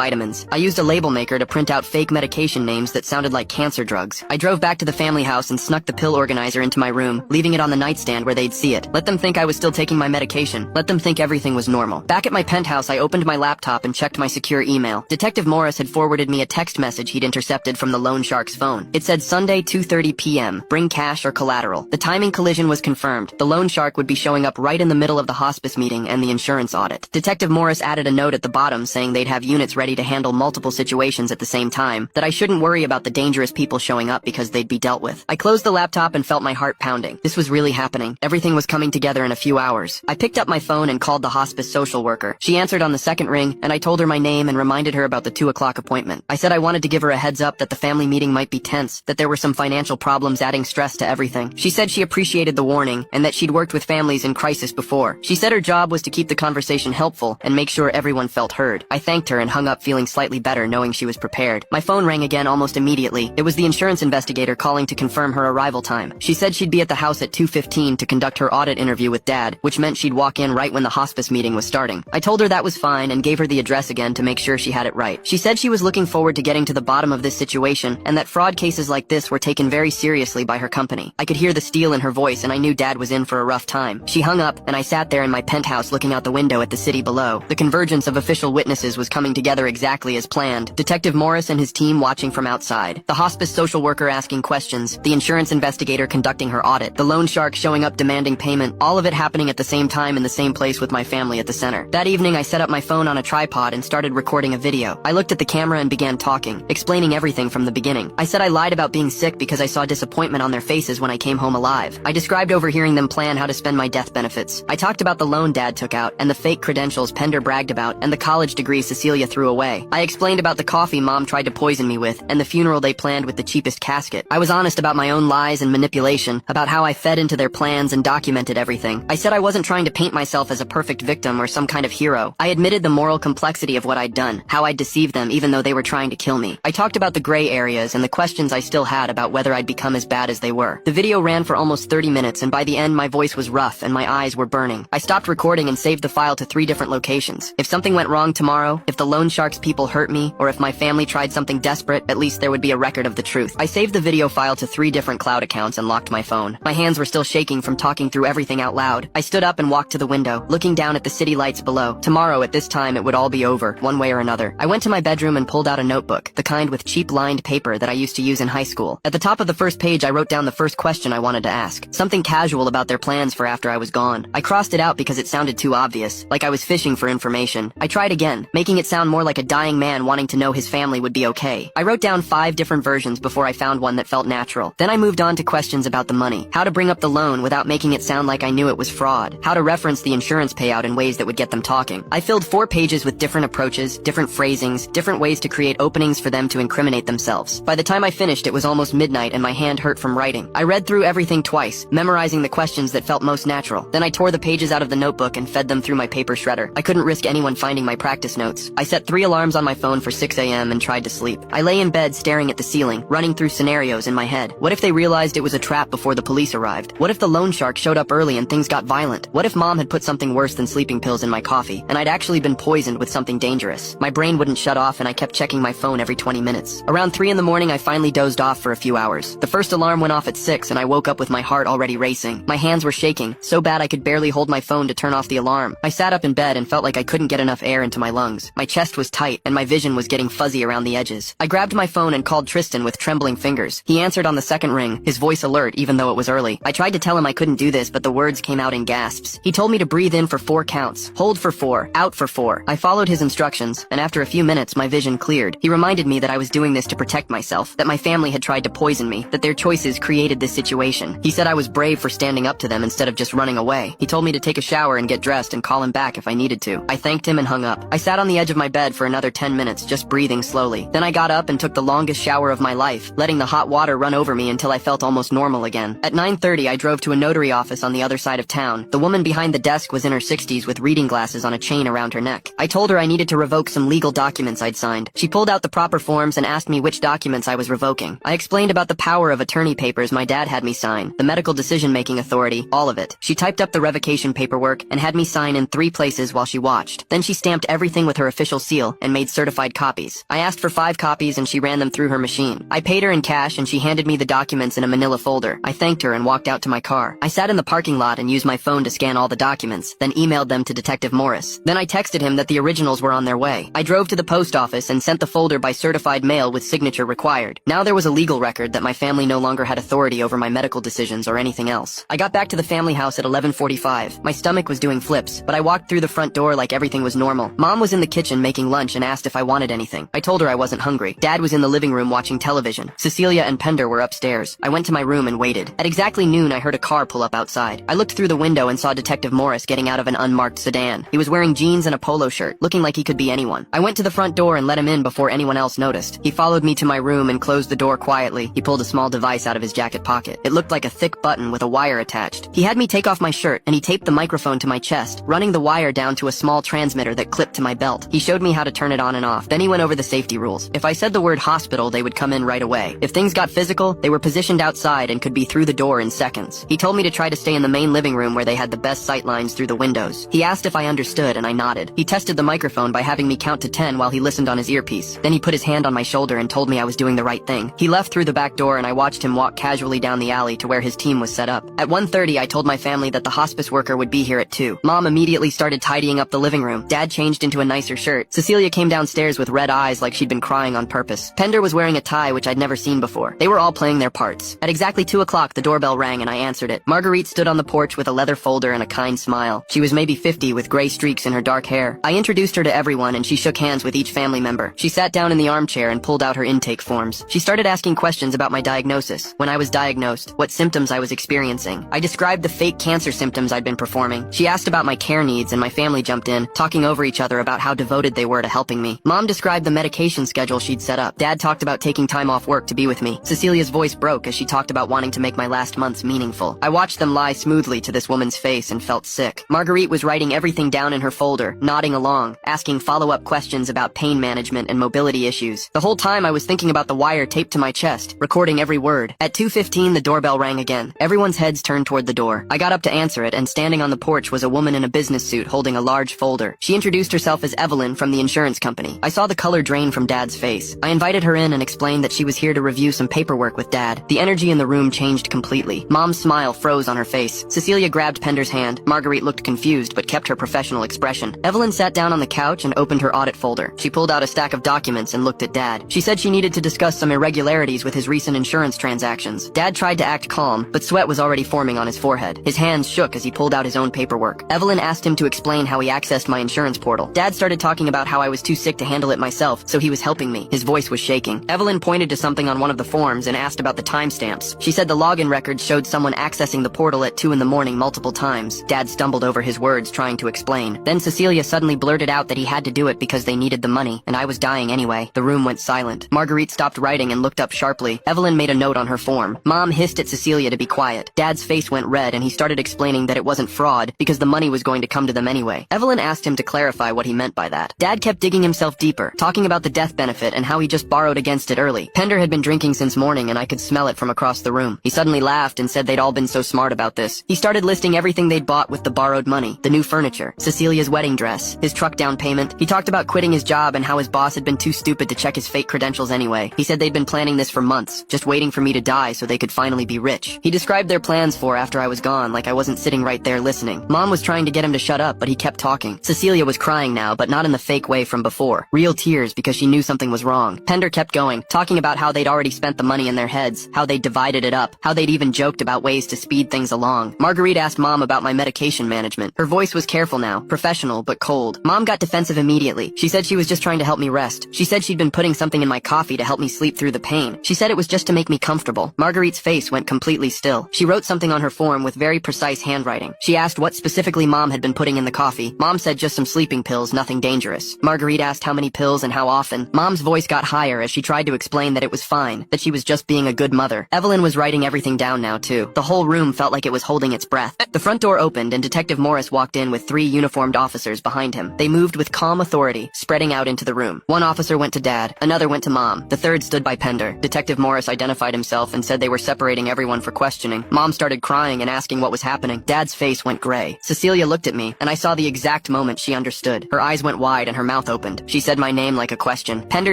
vitamins. I used a label maker to print out fake medication names that sounded like cancer drugs. I drove back to the family house and snuck the pill organizer into my room, leaving it on the nightstand where they'd see it. Let them think I was still taking my medication. Let them think everything was normal. Back at my penthouse, I opened my laptop and checked my secure email. Detective Morris had forwarded me a text message he'd intercepted from the loan shark's phone. It said Sunday 2:30 p.m. Bring cash or collateral. The timing collision was confirmed. The loan shark would be showing up right in the middle of the hospice meeting and the insurance audit. Detective Morris added a note at the bottom saying they'd have units ready to handle multiple situations at the same time, that I shouldn't worry about the dangerous people showing up because they'd be dealt with. I closed the laptop and felt my heart pounding. This was really happening. Everything was coming together in a few hours. I picked up my phone and called the hospice social worker. She answered on the second ring, and I told her my name and reminded her about the 2 o'clock appointment. I said I wanted to give her a heads up that the family meeting might be tense, that there were some financial problems adding stress to everything. She said she appreciated the warning and that she'd worked with families in crisis before. She said her job was to keep the conversation helpful and make sure everyone felt heard. I thanked her and hung up feeling slightly better knowing she was prepared. My phone rang again almost immediately. It was the insurance investigator calling to confirm her arrival time. She said she'd be at the house at 2:15 to conduct her audit interview with Dad, which meant she'd walk in right when the hospice meeting was starting. I told her that was fine and gave her the address again to make sure she had it right. She said she was looking forward to getting to the bottom of this situation and that fraud cases like this were taken very seriously by her company. I could hear the steel in her voice and I knew Dad was in for a rough time. She hung up and I sat there in my penthouse looking out the window at the city below. The convergence of official witnesses was coming together exactly as planned. Detective Morris and his team watching from outside. The hospice social worker asking questions. The insurance investigator conducting her audit. The loan shark showing up demanding payment. All of it happening at the same time in the same place with my family at the center. That evening I set up my phone on a tripod and started recording a video. I looked at the camera and began talking, explaining everything from the beginning. I said I lied about being sick because I saw disappointment on their faces when I came home alive. I described overhearing them plan how to spend my death benefits. I talked about the loan Dad took out and the fake credentials Pender bragged about and the college degree Cecilia threw away. I explained about the coffee Mom tried to poison me with and the funeral they planned with the cheapest casket. I was honest about my own lies and manipulation, about how I fed into their plans and documented everything. I said I wasn't trying to paint myself as a perfect victim or some kind of hero. I admitted the moral complexity of what I'd done, how I'd deceived them even though they were trying to kill me. I talked about the gray areas and the questions I still had about whether I'd become as bad as they were. The video ran for almost 30 minutes and by the end my voice was rough and my eyes were burning. I stopped recording and saved the file to 3 different locations. If something went wrong tomorrow, if the loan shark's people hurt me, or if my family tried something desperate, at least there would be a record of the truth. I saved the video file to 3 different cloud accounts and locked my phone. My hands were still shaking from talking through everything out loud. I stood up and walked to the window, looking down at the city lights below. Tomorrow at this time it would all be over, one way or another. I went to my bedroom and pulled out a notebook, the kind with cheap lined paper that I used to use in high school. At the top of the first page I wrote down the first question I wanted to ask. Something casual about their plans for after I was gone. I crossed it out because it sounded too obvious, like I was fishing for information. I tried again, making it sound more like a dying man wanting to know his family would be okay. I wrote down 5 different versions before I found one that felt natural. Then I moved on to questions about the money. How to bring up the loan without making it sound like I knew it was fraud. How to reference the insurance payout in ways that would get them talking. I filled 4 pages with different approaches, different phrasings, different ways to create openings for them to incriminate themselves. By the time I finished, it was almost midnight and my hand hurt from writing. I read through everything twice, memorizing the questions that felt most natural. Then I tore the pages out of the notebook and fed them through my paper shredder. I couldn't risk anyone finding my practice notes. I set 3 alarms on my phone for 6 a.m. and tried to sleep. I lay in bed staring at the ceiling, running through scenarios in my head. What if they realized it was a trap before the police arrived? What if the loan shark showed up early and things got violent? What if Mom had put something worse than sleeping pills in my coffee, and I'd actually been poisoned with something dangerous? My brain wouldn't shut off and I kept checking my phone every 20 minutes. Around 3 in the morning I finally dozed off for a few hours. The first alarm went off at 6 and I woke up with my heart already racing. My hands were shaking, so bad I could barely hold my phone to turn off the alarm. I sat up in bed and felt like I couldn't get enough air into my lungs. My chest was tight and my vision was getting fuzzy around the edges. I grabbed my phone and called Tristan with trembling fingers. He answered on the second ring, his voice alert even though it was early. I tried to tell him I couldn't do this, but the words came out in gasps. He told me to breathe in for 4 counts, hold for 4, out for 4. I followed his instructions, and after a few minutes my vision cleared. He reminded me that I was doing this to protect myself, that my family had tried to poison me, that their choices created this situation. He said I was brave for standing up to them instead of just running away. He told me to take a shower and get dressed and call him back if I needed to. I thanked him and hung up. I sat on the edge of my bed for another 10 minutes, just breathing slowly. Then I got up and took the longest shower of my life, letting the hot water run over me until I felt almost normal again. At 9:30 I drove to a notary office on the other side of town. The woman behind the desk was in her 60s with reading glasses on a chain around her neck. I told her I needed to revoke some legal documents I'd signed. She pulled out the proper forms and asked me which documents I was revoking. I explained about the power of attorney papers my dad had me sign, the medical decision-making authority, all of it. She typed up the revocation paperwork and had me sign in 3 places while she watched. Then she stamped everything with her official seal and made certified copies. I asked for 5 copies and she ran them through her machine. I paid her in cash and she handed me the documents in a manila folder. I thanked her and walked out to my car. I sat in the parking lot and used my phone to scan all the documents, then emailed them to Detective Morris. Then I texted him that the originals were on their way. I drove to the post office and sent the folder by certified mail with signature required. Now there was a legal record that my family no longer had authority over my medical decisions or anything else. I got back to the family house at 11:45. My stomach was doing flips, but I walked through the front door like everything was normal. Mom was in the kitchen making lunch and asked if I wanted anything. I told her I wasn't hungry. Dad was in the living room watching television. Cecilia and Pender were upstairs. I went to my room and waited. At exactly noon, I heard a car pull up outside. I looked through the window and saw Detective Morris getting out of an unmarked sedan. He was wearing jeans and a polo shirt, looking like he could be anyone. I went to the front door and let him in before anyone else noticed. He followed me to my room and closed the door quietly. He pulled a small device out of his jacket pocket. It looked like a thick button with a wire attached. He had me take off my shirt and he taped the microphone to my chest, running the wire down to a small transmitter that clipped to my belt. He showed me how to turn it on and off. Then he went over the safety rules. If I said the word hospital, they would come in right away. If things got physical, they were positioned outside and could be through the door in seconds. He told me to try to stay in the main living room where they had the best sight lines through the windows. He asked if I understood and I nodded. He tested the microphone by having me count to 10 while he listened on his earpiece. Then he put his hand on my shoulder and told me I was doing the right thing. He left through the back door and I watched him walk casually down the alley to where his team was set up. At 1:30, I told my family that the hospice worker would be here at 2. Mom immediately started tidying up the living room. Dad changed into a nicer shirt. Cecilia came downstairs with red eyes like she'd been crying on purpose. Pender was wearing a tie which I'd never seen before. They were all playing their parts. At exactly 2 o'clock, the doorbell rang and I answered it. Marguerite stood on the porch with a leather folder and a kind smile. She was maybe 50 with gray streaks in her dark hair. I introduced her to everyone and she shook hands with each family member. She sat down in the armchair and pulled out her intake forms. She started asking questions about my diagnosis, when I was diagnosed, what symptoms I was experiencing. I described the fake cancer symptoms I'd been performing. She asked about my care needs and my family jumped in, talking over each other about how devoted they were to helping me. Mom described the medication schedule she'd set up. Dad talked about taking time off work to be with me. Cecilia's voice broke as she talked about wanting to make my last months meaningful. I watched them lie smoothly to this woman's face and felt sick. Marguerite was writing everything down in her folder, nodding along, asking follow-up questions about pain management and mobility issues. The whole time I was thinking about the wire taped to my chest, recording every word. At 2:15, the doorbell rang again. Everyone's heads turned toward the door. I got up to answer it, and standing on the porch was a woman in a business suit holding a large folder. She introduced herself as Evelyn from the insurance company. I saw the color drain from Dad's face. I invited her in and explained that she was here to review some paperwork with Dad. The energy in the room changed completely. Mom's smile froze on her face. Cecilia grabbed Pender's hand. Marguerite looked confused but kept her professional expression. Evelyn sat down on the couch and opened her audit folder. She pulled out a stack of documents and looked at Dad. She said she needed to discuss some irregularities with his recent insurance transactions. Dad tried to act calm, but sweat was already forming on his forehead. His hands shook as he pulled out his own paperwork. Evelyn asked him to explain how he accessed my insurance portal. Dad started talking about how I was too sick to handle it myself, so he was helping me. His voice was shaking. Evelyn pointed to something on one of the forms and asked about the timestamps. She said the login records showed someone accessing the portal at 2 in the morning multiple times. Dad stumbled over his words trying to explain. Then Cecilia suddenly blurted out that he had to do it because they needed the money, and I was dying anyway. The room went silent. Marguerite stopped writing and looked up sharply. Evelyn made a note on her form. Mom hissed at Cecilia to be quiet. Dad's face went red and he started explaining that it wasn't fraud because the money was going to come to them anyway. Evelyn asked him to clarify what he meant by that. Dad kept digging himself deeper, talking about the death benefit and how he just borrowed against it early. Pender had been drinking since morning and I could smell it from across the room. He suddenly laughed and said they'd all been so smart about this. He started listing everything they'd bought with the borrowed money. The new furniture, Cecilia's wedding dress, his truck down payment. He talked about quitting his job and how his boss had been too stupid to check his fake credentials anyway. He said they'd been planning this for months, just waiting for me to die so they could finally be rich. He described their plans for after I was gone like I wasn't sitting right there listening. Mom was trying to get him to shut up, but he kept talking. Cecilia was crying now, but not in the fake way from before. Real tears because she knew something was wrong. Pender kept going, talking about how they'd already spent the money in their heads, how they'd divided it up, how they'd even joked about ways to speed things along. Marguerite asked Mom about my medication management. Her voice was careful now, professional but cold. Mom got defensive immediately. She said she was just trying to help me rest. She said she'd been putting something in my coffee to help me sleep through the pain. She said it was just to make me comfortable. Marguerite's face went completely still. She wrote something on her form with very precise handwriting. She asked what specifically Mom had been putting in the coffee. Mom said just some sleeping pills, nothing dangerous. Marguerite asked how many pills and how often. Mom's voice got higher as she tried to explain that it was fine, that she was just being a good mother. Evelyn was writing everything down now too. The whole room felt like it was holding its breath. The front door opened and Detective Morris walked in with 3 uniformed officers behind him. They moved with calm authority, spreading out into the room. One officer went to Dad, another went to Mom. The third stood by Pender. Detective Morris identified himself and said they were separating everyone for questioning. Mom started started crying and asking what was happening. Dad's face went gray. Cecilia looked at me, and I saw the exact moment she understood. Her eyes went wide and her mouth opened. She said my name like a question. Pender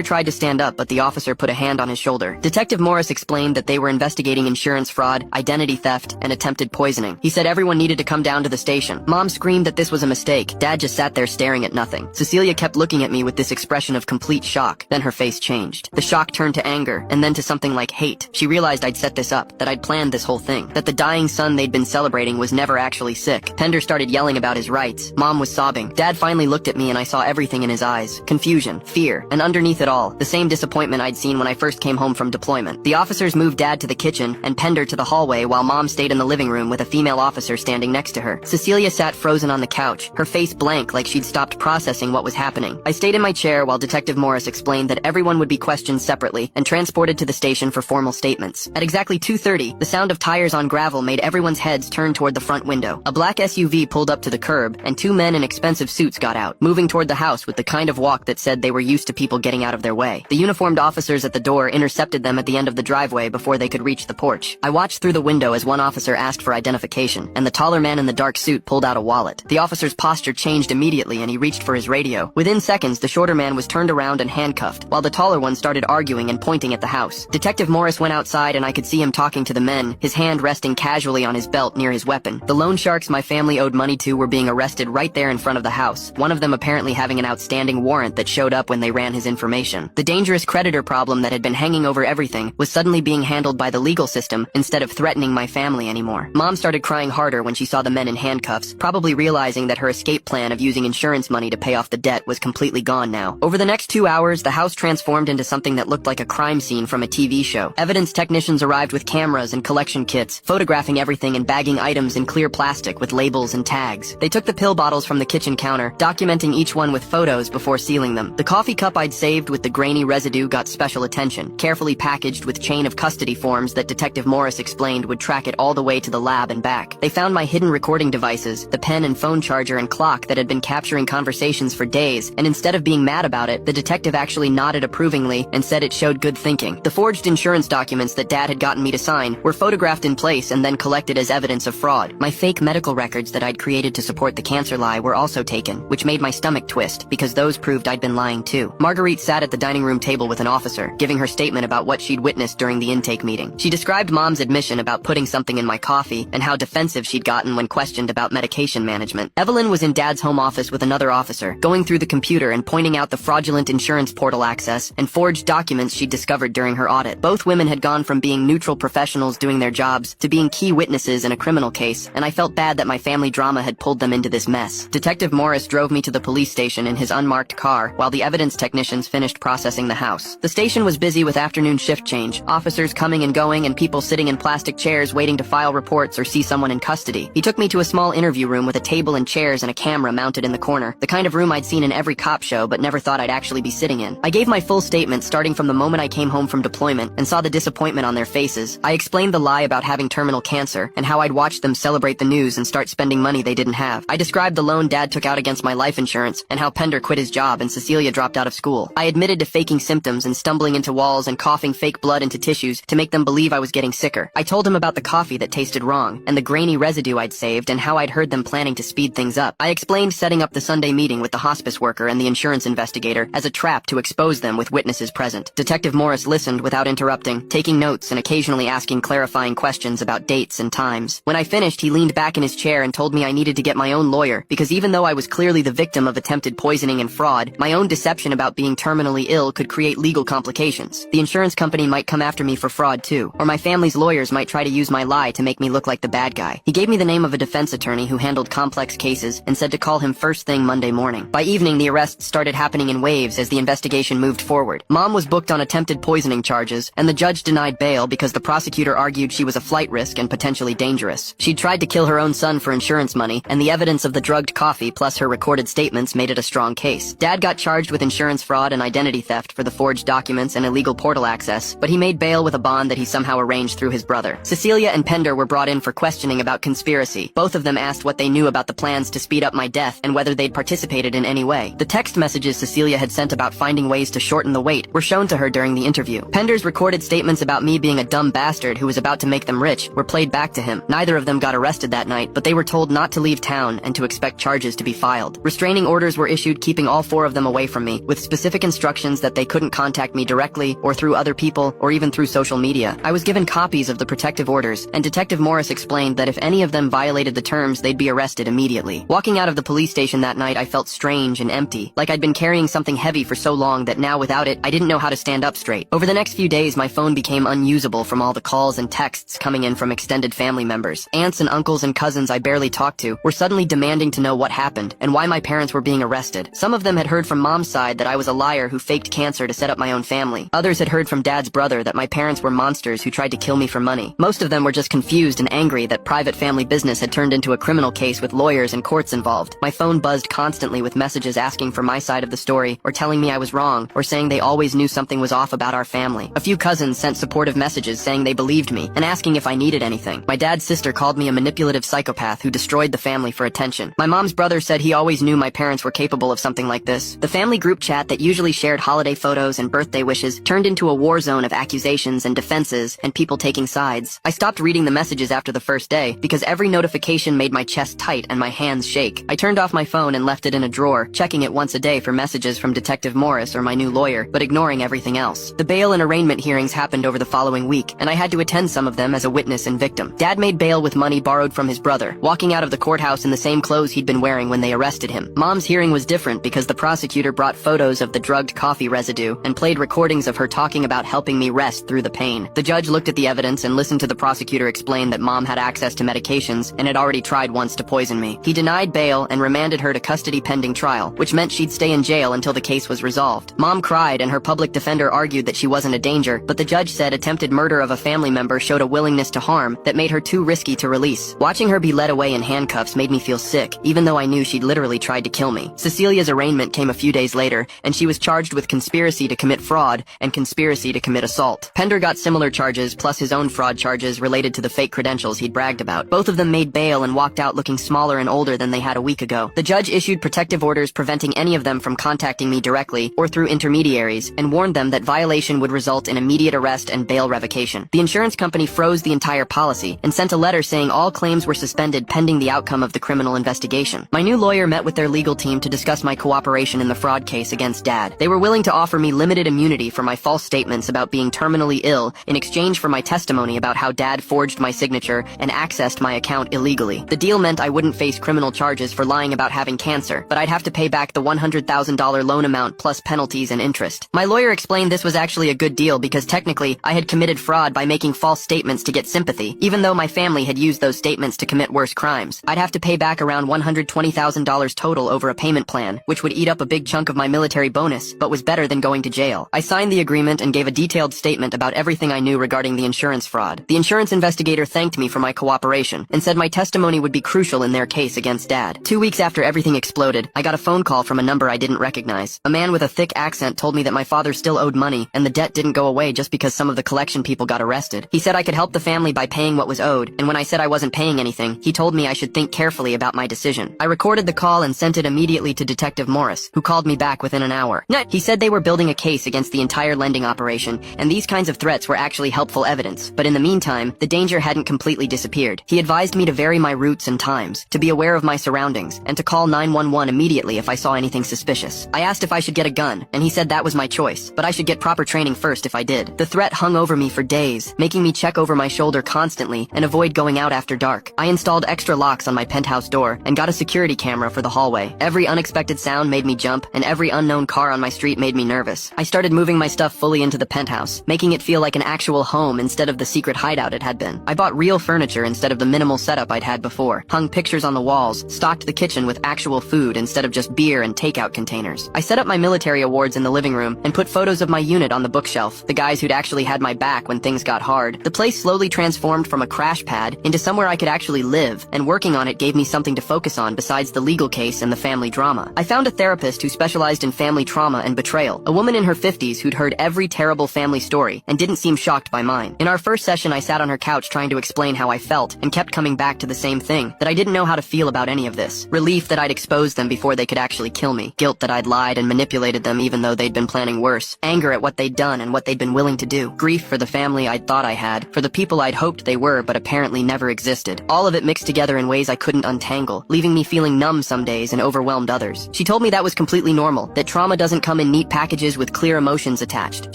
tried to stand up, but the officer put a hand on his shoulder. Detective Morris explained that they were investigating insurance fraud, identity theft, and attempted poisoning. He said everyone needed to come down to the station. Mom screamed that this was a mistake. Dad just sat there staring at nothing. Cecilia kept looking at me with this expression of complete shock. Then her face changed. The shock turned to anger, and then to something like hate. She realized I'd set this up, that I'd planned this whole thing, that the dying son they'd been celebrating was never actually sick. Pender started yelling about his rights. Mom was sobbing. Dad finally looked at me and I saw everything in his eyes. Confusion, fear, and underneath it all, the same disappointment I'd seen when I first came home from deployment. The officers moved Dad to the kitchen and Pender to the hallway while Mom stayed in the living room with a female officer standing next to her. Cecilia sat frozen on the couch, her face blank like she'd stopped processing what was happening. I stayed in my chair while Detective Morris explained that everyone would be questioned separately and transported to the station for formal statements. At exactly 2:30, the sound of tires on gravel made everyone's heads turn toward the front window. A black SUV pulled up to the curb, and two men in expensive suits got out, moving toward the house with the kind of walk that said they were used to people getting out of their way. The uniformed officers at the door intercepted them at the end of the driveway before they could reach the porch. I watched through the window as one officer asked for identification, and the taller man in the dark suit pulled out a wallet. The officer's posture changed immediately and he reached for his radio. Within seconds, the shorter man was turned around and handcuffed, while the taller one started arguing and pointing at the house. Detective Morris went outside and I could see him talking to the men, his hand resting casually on his belt near his weapon. The loan sharks my family owed money to were being arrested right there in front of the house, one of them apparently having an outstanding warrant that showed up when they ran his information. The dangerous creditor problem that had been hanging over everything was suddenly being handled by the legal system instead of threatening my family anymore. Mom started crying harder when she saw the men in handcuffs, probably realizing that her escape plan of using insurance money to pay off the debt was completely gone now. Over the next 2 hours, the house transformed into something that looked like a crime scene from a TV show. Evidence technicians arrived with cameras and collection kits, photographing everything and bagging items in clear plastic with labels and tags. They took the pill bottles from the kitchen counter, documenting each one with photos before sealing them. The coffee cup I'd saved with the grainy residue got special attention, carefully packaged with chain of custody forms that Detective Morris explained would track it all the way to the lab and back. They found my hidden recording devices, the pen and phone charger and clock that had been capturing conversations for days, and instead of being mad about it, the detective actually nodded approvingly and said it showed good thinking. The forged insurance documents that Dad had gotten me to sign were photographed in place and then collected as evidence of fraud. My fake medical records that I'd created to support the cancer lie were also taken, which made my stomach twist, because those proved I'd been lying too. Marguerite sat at the dining room table with an officer, giving her statement about what she'd witnessed during the intake meeting. She described Mom's admission about putting something in my coffee and how defensive she'd gotten when questioned about medication management. Evelyn was in Dad's home office with another officer, going through the computer and pointing out the fraudulent insurance portal access and forged documents she'd discovered during her audit. Both women had gone from being neutral professionals doing their jobs to being key witnesses in a criminal case, and I felt bad that my family drama had pulled them into this mess. Detective Morris drove me to the police station in his unmarked car while the evidence technicians finished processing the house. The station was busy with afternoon shift change, officers coming and going and people sitting in plastic chairs waiting to file reports or see someone in custody. He took me to a small interview room with a table and chairs and a camera mounted in the corner, the kind of room I'd seen in every cop show but never thought I'd actually be sitting in. I gave my full statement starting from the moment I came home from deployment and saw the disappointment on their faces. I explained the lie about having terminal cancer and how I'd watched them celebrate the news and start spending money they didn't have. I described the loan Dad took out against my life insurance and how Pender quit his job and Cecilia dropped out of school. I admitted to faking symptoms and stumbling into walls and coughing fake blood into tissues to make them believe I was getting sicker. I told him about the coffee that tasted wrong and the grainy residue I'd saved and how I'd heard them planning to speed things up. I explained setting up the Sunday meeting with the hospice worker and the insurance investigator as a trap to expose them with witnesses present. Detective Morris listened without interrupting, taking notes and occasionally asking clarifying questions about dates and times. When I finished, he leaned back in his chair and told me I needed to get my own lawyer because even though I was clearly the victim of attempted poisoning and fraud, my own deception about being terminally ill could create legal complications. The insurance company might come after me for fraud too, or my family's lawyers might try to use my lie to make me look like the bad guy. He gave me the name of a defense attorney who handled complex cases and said to call him first thing Monday morning. By evening, the arrests started happening in waves as the investigation moved forward. Mom was booked on attempted poisoning charges, and the judge denied bail because the prosecutor argued she was a flight risk and potentially dangerous. She'd tried to kill her own son for insurance money, and the evidence of the drugged coffee plus her recorded statements made it a strong case. Dad got charged with insurance fraud and identity theft for the forged documents and illegal portal access, but he made bail with a bond that he somehow arranged through his brother. Cecilia and Pender were brought in for questioning about conspiracy. Both of them asked what they knew about the plans to speed up my death and whether they'd participated in any way. The text messages Cecilia had sent about finding ways to shorten the wait were shown to her during the interview. Pender's recorded statements about me being a dumb bastard who was about to make them rich were played back to him. Neither of them got arrested that night, but they were told not to leave town and to expect charges to be filed. Restraining orders were issued, keeping all 4 of them away from me, with specific instructions that they couldn't contact me directly or through other people or even through social media. I was given copies of the protective orders, and Detective Morris explained that if any of them violated the terms, they'd be arrested immediately. Walking out of the police station that night, I felt strange and empty, like I'd been carrying something heavy for so long that now without it, I didn't know how to stand up straight. Over the next few days, my phone became unusable from all the calls and texts coming in from extended family members. Aunts and uncles and cousins I barely talked to were suddenly demanding to know what happened and why my parents were being arrested. Some of them had heard from Mom's side that I was a liar who faked cancer to set up my own family. Others had heard from Dad's brother that my parents were monsters who tried to kill me for money. Most of them were just confused and angry that private family business had turned into a criminal case with lawyers and courts involved. My phone buzzed constantly with messages asking for my side of the story, or telling me I was wrong, or saying they always knew something was off about our family. A few cousins sent supportive messages saying they believed me and asking if I needed anything. My dad's sister called me a manipulative psychopath who destroyed the family for attention. My mom's brother said he always knew my parents were capable of something like this. The family group chat that usually shared holiday photos and birthday wishes turned into a war zone of accusations and defenses and people taking sides. I stopped reading the messages after the first day because every notification made my chest tight and my hands shake. I turned off my phone and left it in a drawer, checking it once a day for messages from Detective Morris or my new lawyer, but ignoring everything else. The bail and arraignment hearings happened over the following week, and I had to attend some of them as a witness and victim. Dad made bail with money borrowed from his brother, walking out of the courthouse in the same clothes he'd been wearing when they arrested him. Mom's hearing was different because the prosecutor brought photos of the drugged coffee residue and played recordings of her talking about helping me rest through the pain. The judge looked at the evidence and listened to the prosecutor explain that Mom had access to medications and had already tried once to poison me. He denied bail and remanded her to custody pending trial, which meant she'd stay in jail until the case was resolved. Mom cried and her public defender argued that she wasn't a danger, but the judge said attempted murder of a family member showed a willingness to harm that made her too risky to release. Watching her be led away in handcuffs made me feel sick, even though I knew she'd literally tried to kill me. Cecilia's arraignment came a few days later, and she was charged with conspiracy to commit fraud and conspiracy to commit assault. Pender got similar charges, plus his own fraud charges related to the fake credentials he'd bragged about. Both of them made bail and walked out looking smaller and older than they had a week ago. The judge issued protective orders preventing any of them from contacting me directly or through intermediaries, and warned them that violation would result in immediate arrest and bail revocation. The insurance company froze the entire policy and sent a letter saying all claims were suspended pending the outcome of the criminal investigation. My new lawyer met with their legal team to discuss my cooperation in the fraud case against Dad. They were willing to offer me limited immunity for my false statements about being terminally ill in exchange for my testimony about how Dad forged my signature and accessed my account illegally. The deal meant I wouldn't face criminal charges for lying about having cancer, but I'd have to pay back the $100,000 loan amount plus penalties and interest. My lawyer explained this was actually a good deal because technically I had committed fraud by making false statements to get sympathy, even though my family had used those statements to commit worse crimes. I'd have to pay back around $120,000 total over a payment plan, which would eat up a big chunk of my military bonus, but was better than going to jail. I signed the agreement and gave a detailed statement about everything I knew regarding the insurance fraud. The insurance investigator thanked me for my cooperation and said my testimony would be crucial in their case against Dad. 2 weeks after everything exploded, I got a phone call from a number I didn't recognize. A man with a thick accent told me that my father still owed money and the debt didn't go away just because some of the collection people got arrested. He said I could help the family by paying what was owed, and when I said I wasn't paying anything, he told me I should think carefully about my decision. I recorded the call and sent it immediately to Detective Morris, who called me back within an hour. He said they were building a case against the entire lending operation, and these kinds of threats were actually helpful evidence, but in the meantime, the danger hadn't completely disappeared. He advised me to vary my routes and times, to be aware of my surroundings, and to call 911 immediately if I saw anything suspicious. I asked if I should get a gun, and he said that was my choice, but I should get proper training first if I did. The threat hung over me for days, making me check over my shoulder constantly and avoid going out after dark. I installed extra locks on my penthouse door and got a security camera for the hallway. Every unexpected sound made me jump, and every unknown car on my street made me nervous. I started moving my stuff fully into the penthouse, making it feel like an actual home instead of the secret hideout it had been. I bought real furniture instead of the minimal setup I'd had before, hung pictures on the walls, stocked the kitchen with actual food instead of just beer and takeout containers. I set up my military awards in the living room and put photos of my unit on the bookshelf, the guys who'd actually had my back when things got hard. The place slowly transformed from a crash pad into somewhere I could actually live, and working on it gave me something to focus on besides the legal case and the family drama. I found a therapist who specialized in family trauma and betrayal, a woman in her 50s who'd heard every terrible family story and didn't seem shocked by mine. In our first session, I sat on her couch trying to explain how I felt and kept coming back to the same thing, that I didn't know how to feel about any of this. Relief that I'd exposed them before they could actually kill me. Guilt that I'd lied and manipulated them even though they'd been planning worse. Anger at what they'd done and what they'd been willing to do. Grief for the family I'd thought I had, for the people I'd hoped hoped they were, but apparently never existed. All of it mixed together in ways I couldn't untangle, leaving me feeling numb some days and overwhelmed others. She told me that was completely normal, that trauma doesn't come in neat packages with clear emotions attached.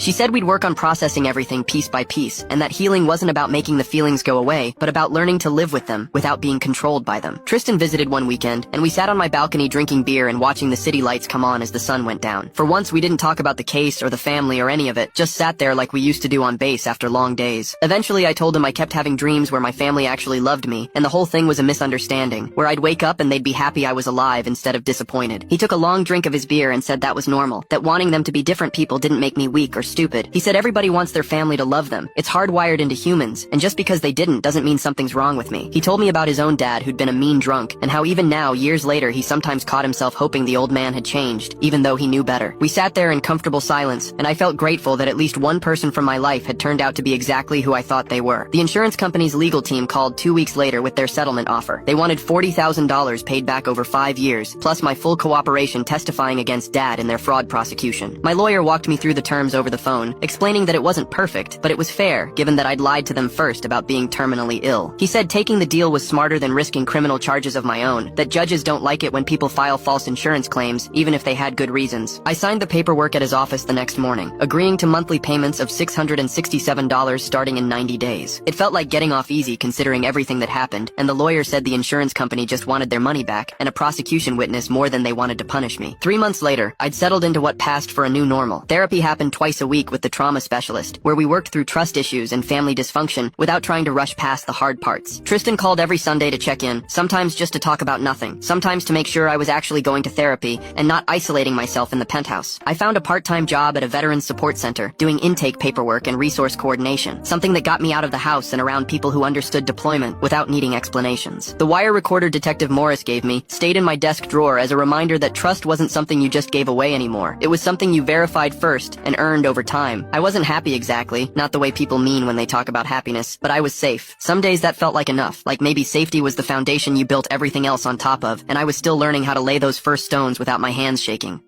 She said we'd work on processing everything piece by piece, and that healing wasn't about making the feelings go away, but about learning to live with them without being controlled by them. Tristan visited one weekend, and we sat on my balcony drinking beer and watching the city lights come on as the sun went down. For once, we didn't talk about the case or the family or any of it, just sat there like we used to do on base after long days. Eventually, I told him I kept having dreams where my family actually loved me, and the whole thing was a misunderstanding, where I'd wake up and they'd be happy I was alive instead of disappointed. He took a long drink of his beer and said that was normal, that wanting them to be different people didn't make me weak or stupid. He said everybody wants their family to love them. It's hardwired into humans, and just because they didn't doesn't mean something's wrong with me. He told me about his own dad who'd been a mean drunk, and how even now, years later, he sometimes caught himself hoping the old man had changed, even though he knew better. We sat there in comfortable silence, and I felt grateful that at least one person from my life had turned out to be exactly who I thought they were. The insurance company's legal team called 2 weeks later with their settlement offer. They wanted $40,000 paid back over 5 years, plus my full cooperation testifying against Dad in their fraud prosecution. My lawyer walked me through the terms over the phone, explaining that it wasn't perfect, but it was fair, given that I'd lied to them first about being terminally ill. He said taking the deal was smarter than risking criminal charges of my own, that judges don't like it when people file false insurance claims, even if they had good reasons. I signed the paperwork at his office the next morning, agreeing to monthly payments of $667 starting in 90 days. It felt like getting off easy considering everything that happened, and the lawyer said the insurance company just wanted their money back, and a prosecution witness more than they wanted to punish me. 3 months later, I'd settled into what passed for a new normal. Therapy happened twice a week with the trauma specialist, where we worked through trust issues and family dysfunction without trying to rush past the hard parts. Tristan called every Sunday to check in, sometimes just to talk about nothing, sometimes to make sure I was actually going to therapy and not isolating myself in the penthouse. I found a part-time job at a veterans support center, doing intake paperwork and resource coordination, something that got me out of the house and around people who understood deployment without needing explanations. The wire recorder Detective Morris gave me stayed in my desk drawer as a reminder that trust wasn't something you just gave away anymore. It was something you verified first and earned over time. I wasn't happy exactly, not the way people mean when they talk about happiness, but I was safe. Some days that felt like enough, like maybe safety was the foundation you built everything else on top of, and I was still learning how to lay those first stones without my hands shaking.